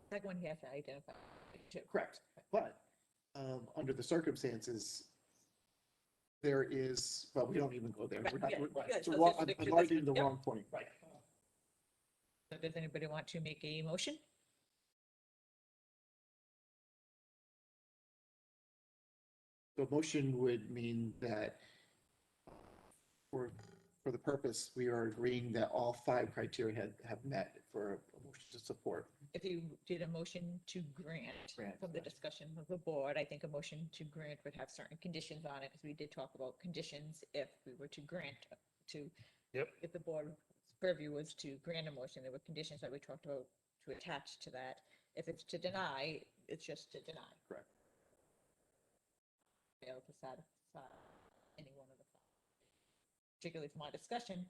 Second one, you have to identify. Correct, but under the circumstances, there is, well, we don't even go there. We're not, Right, we're- yeah, it's so a wrong- just stick to I'm this arguing the one. Yep. wrong point. Right. So does anybody want to make a motion? The motion would mean that for the purpose, we are agreeing that all 5 criteria have met for a motion to support. If you did a motion to grant Grant, from the right. discussion of the board, I think a motion to grant would have certain conditions on it, because we did talk about conditions if we were to grant to. Yep. If the board's purview was to grant a motion, there were conditions that we talked about to attach to that. If it's to deny, it's just to deny. Correct. Fail to satisfy any one of the five. Particularly from our discussion,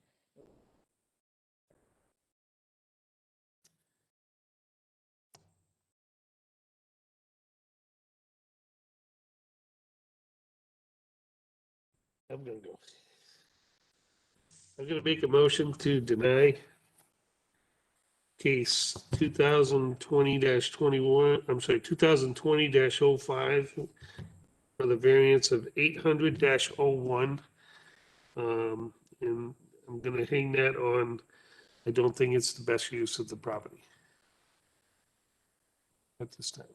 I'm gonna go. I'm gonna make a motion to deny case 2020-21, I'm sorry, 2020-05 for the variance of 800-01. And I'm gonna hang that on, I don't think it's the best use of the property at this time.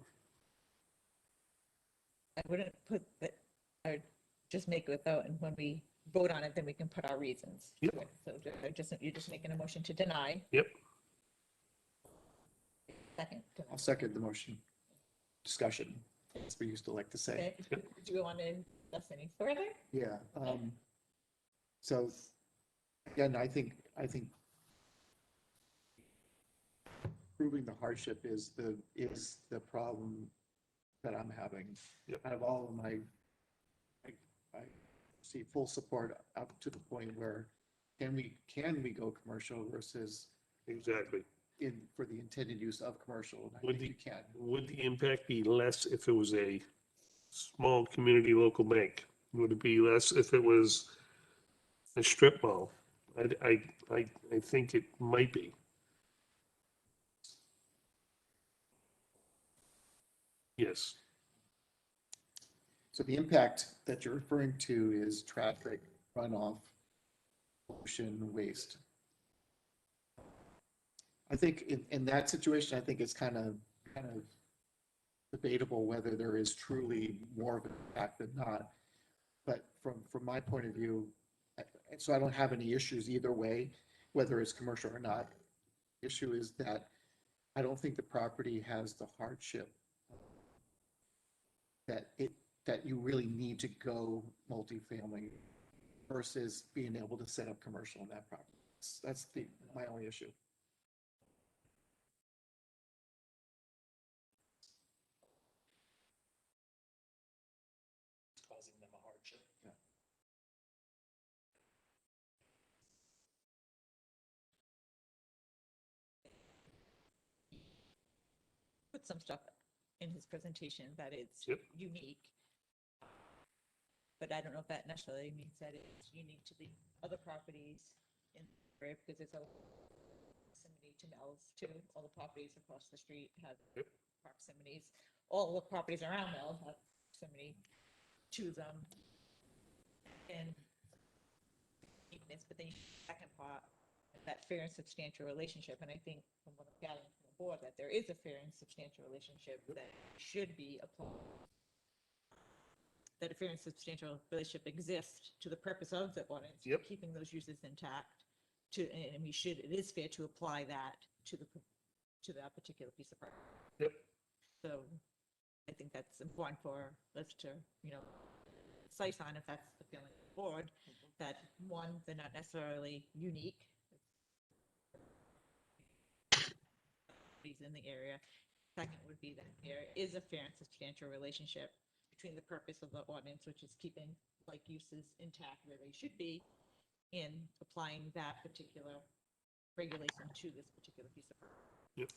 I wouldn't put that, I would just make it without, and when we vote on it, then we can put our reasons. to Yep. it. So you're just making a motion to deny. Yep. Second. I'll second the motion. Discussion, as we used to like to say. Okay, do we want to discuss any further? Yeah, so again, I think proving the hardship is the problem that I'm having. Yep. Out of all of my, I see full support up to the point where can we go commercial versus Exactly. for the intended use of commercial? And I Would think you can. Would the impact be less if it was a small community local bank? Would it be less if it was a strip mall? I think it might be. Yes. So the impact that you're referring to is traffic, runoff, pollution, waste. I think in that situation, I think it's kind of debatable whether there is truly more of an impact than not. But from my point of view, so I don't have any issues either way, whether it's commercial or not. The issue is that I don't think the property has the hardship that you really need to go multifamily versus being able to set up commercial on that property. That's my only issue. Causing them a hardship. Yeah. Put some stuff in his presentation that it's Yep. unique. But I don't know if that necessarily means that it's unique to the other properties in the area, because it's a proximity to Mel's too. All the properties across the street have Yep. proximities. All the properties around Mel have proximity to them. And uniqueness, but then you second part, that fair and substantial relationship. And I think from what I'm gathering from the board, that there is a fair and substantial relationship that should be applied. That a fair and substantial relationship exists to the purpose of the ordinance, Yep. keeping those uses intact. And it is fair to apply that to that particular piece of property. Yep. So I think that's important for us to, cite on, if that's the feeling of the board, that one, they're not necessarily unique. In the area. Second would be that there is a fair and substantial relationship between the purpose of the ordinance, which is keeping like uses intact where they should be, in applying that particular regulation to this particular piece of property. Yep.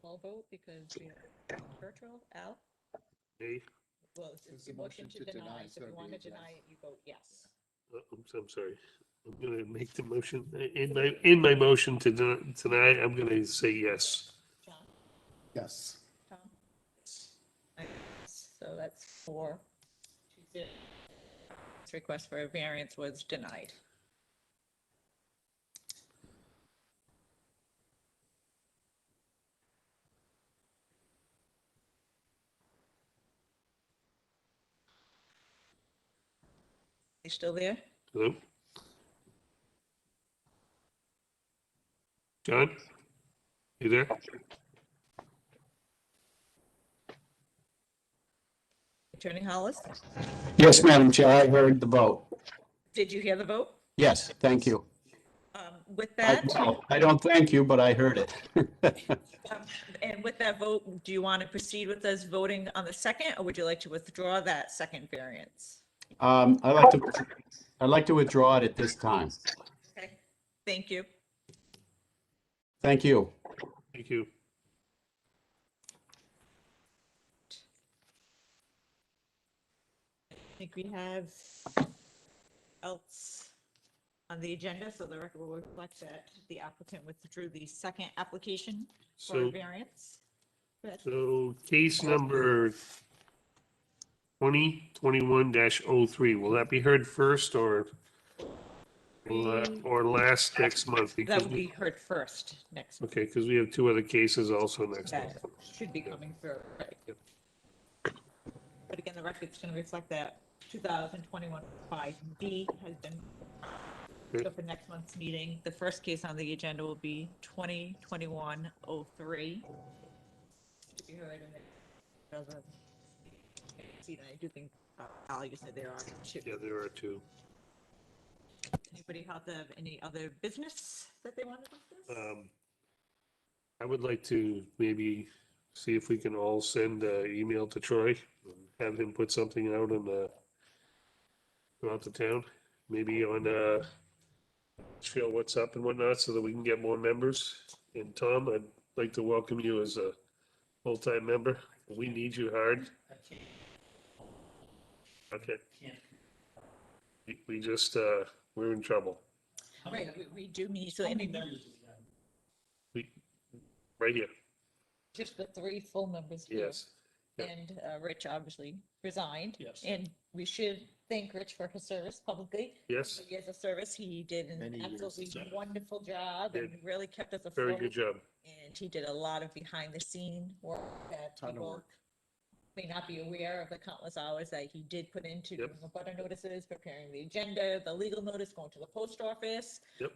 Full vote because we have virtual. Al? Hey, Well, it's a motion to deny, so if you want to deny it, you vote yes. I'm sorry. I'm gonna make the motion, in my motion to deny, I'm gonna say yes. John? Yes. Tom? So that's 4-0. This request for a variance was denied. You still there? Hello? John? You there? Attorney Hollis? Yes, Madam Chair, I heard the vote. Did you hear the vote? Yes, thank you. With that, I don't thank you, but I heard it. and with that vote, do you want to proceed with us voting on the second, or would you like to withdraw that second variance? I'd like to withdraw it at this time. Okay, thank you. Thank you. Thank you. think we have else on the agenda, so the record will reflect that the applicant withdrew the second application for So, variance. But so case number 2021-03, will that be heard first or last next month? that Because will be heard first next month. okay, because we have two other cases also next month. That should be coming through, right? Yep. But again, the record's gonna reflect that 2021 5B has been. So for next month's meeting, the first case on the agenda will be 2021-03. To be heard in the, see, I do think, Al, you said there are two. Yeah, there are two. Anybody have any other business that they want to discuss? I would like to maybe see if we can all send an email to Troy, and have him put something out on throughout the town, maybe on Litchfield What's Up and whatnot, so that we can get more members. And Tom, I'd like to welcome you as a full-time member. We need you hard. Okay. We just, we're in trouble. Right, we do need, so any, We, right here, just the 3 full members here. yes. Yep. And Rich obviously resigned. Yes. And we should thank Rich for his service publicly. Yes, Years of service, he did an Many years of absolutely service. wonderful job and Did. really kept us afloat. very good job. And he did a lot of behind the scene work that Ton of people work. may not be aware of, the countless hours that he did put into Yep. doing the butter notices, preparing the agenda, the legal notice, going to the post office. Yep.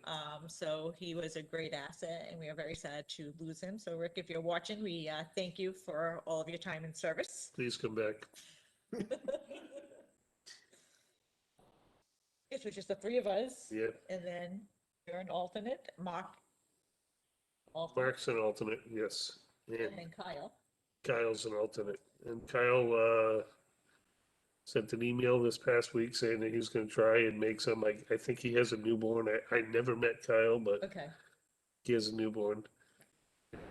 So he was a great asset and we are very sad to lose him. So Rick, if you're watching, we thank you for all of your time and service. Please come back. It was just the 3 of us. Yep. And then you're an alternate, Mark. Alternate, Mark's an alternate, yes. and And then Kyle. Kyle's an alternate. And Kyle sent an email this past week saying that he was going to try and make some, I think he has a newborn. I never met Kyle, but Okay. he has a newborn.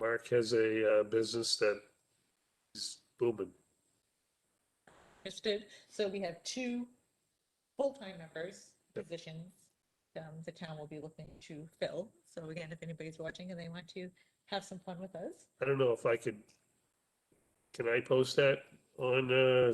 Mark has a business that is booming. Understood. So we have 2 full-time members, positions, the town will be looking to fill. So again, if anybody's watching and they want to have some fun with us. I don't know if I could, can I post that on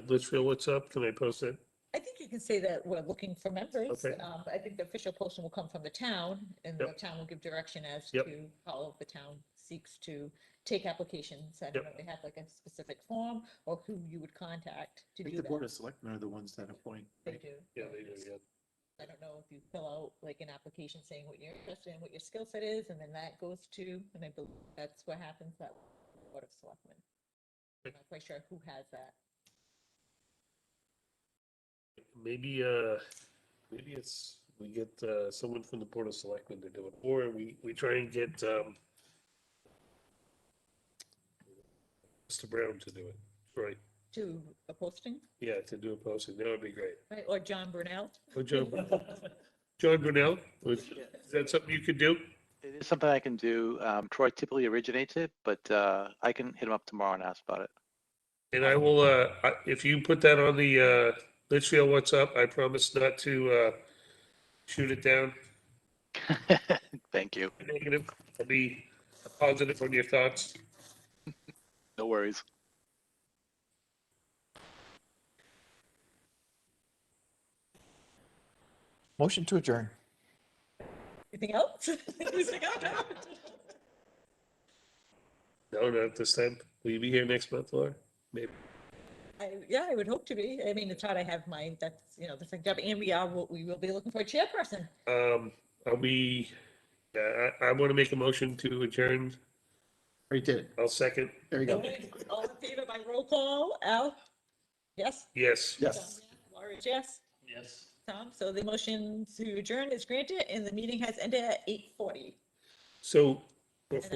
Litchfield What's Up? Can I post it? I think you can say that we're looking for members. Okay. I think the official posting will come from the town and the Yep. town will give direction as Yep. to how the town seeks to take applications. I don't know if they have like a specific form or who you would contact to I think do the Board that. of Selectmen are the ones that appoint. They do. Yeah, they do, yeah. I don't know if you fill out like an application saying what you're interested in, what your skill set is, and then that goes to, and I believe that's what happens, that Board of Selectmen. I'm not quite sure who has that. Maybe, maybe it's, we get someone from the Board of Selectmen to do it, or we try and get Mr. Brown to do it, right? To a posting, Yeah, to do a posting, that would be great. right, or John Brunel. Or John Brunel, is that something you could do? It is something I can do. Troy typically originates it, but I can hit him up tomorrow and ask about it. And I will, if you put that on the Litchfield What's Up, I promise not to shoot it down. Thank you. Negative, I'll be positive on your thoughts. No worries. Motion to adjourn. Anything else? Who's like, "Oh, no." No, not this time. Will you be here next month, Laura? Maybe. Yeah, I would hope to be. I mean, it's hard. I have my, that's, that's like job, and we will be looking for a chairperson. Are we, I want to make a motion to adjourn. Already did it. I'll second. There you go. All in favor by roll call? Al? Yes? Yes. Yes. Laura, yes? Yes. Tom, so the motion to adjourn is granted and the meeting has ended at 8:40. So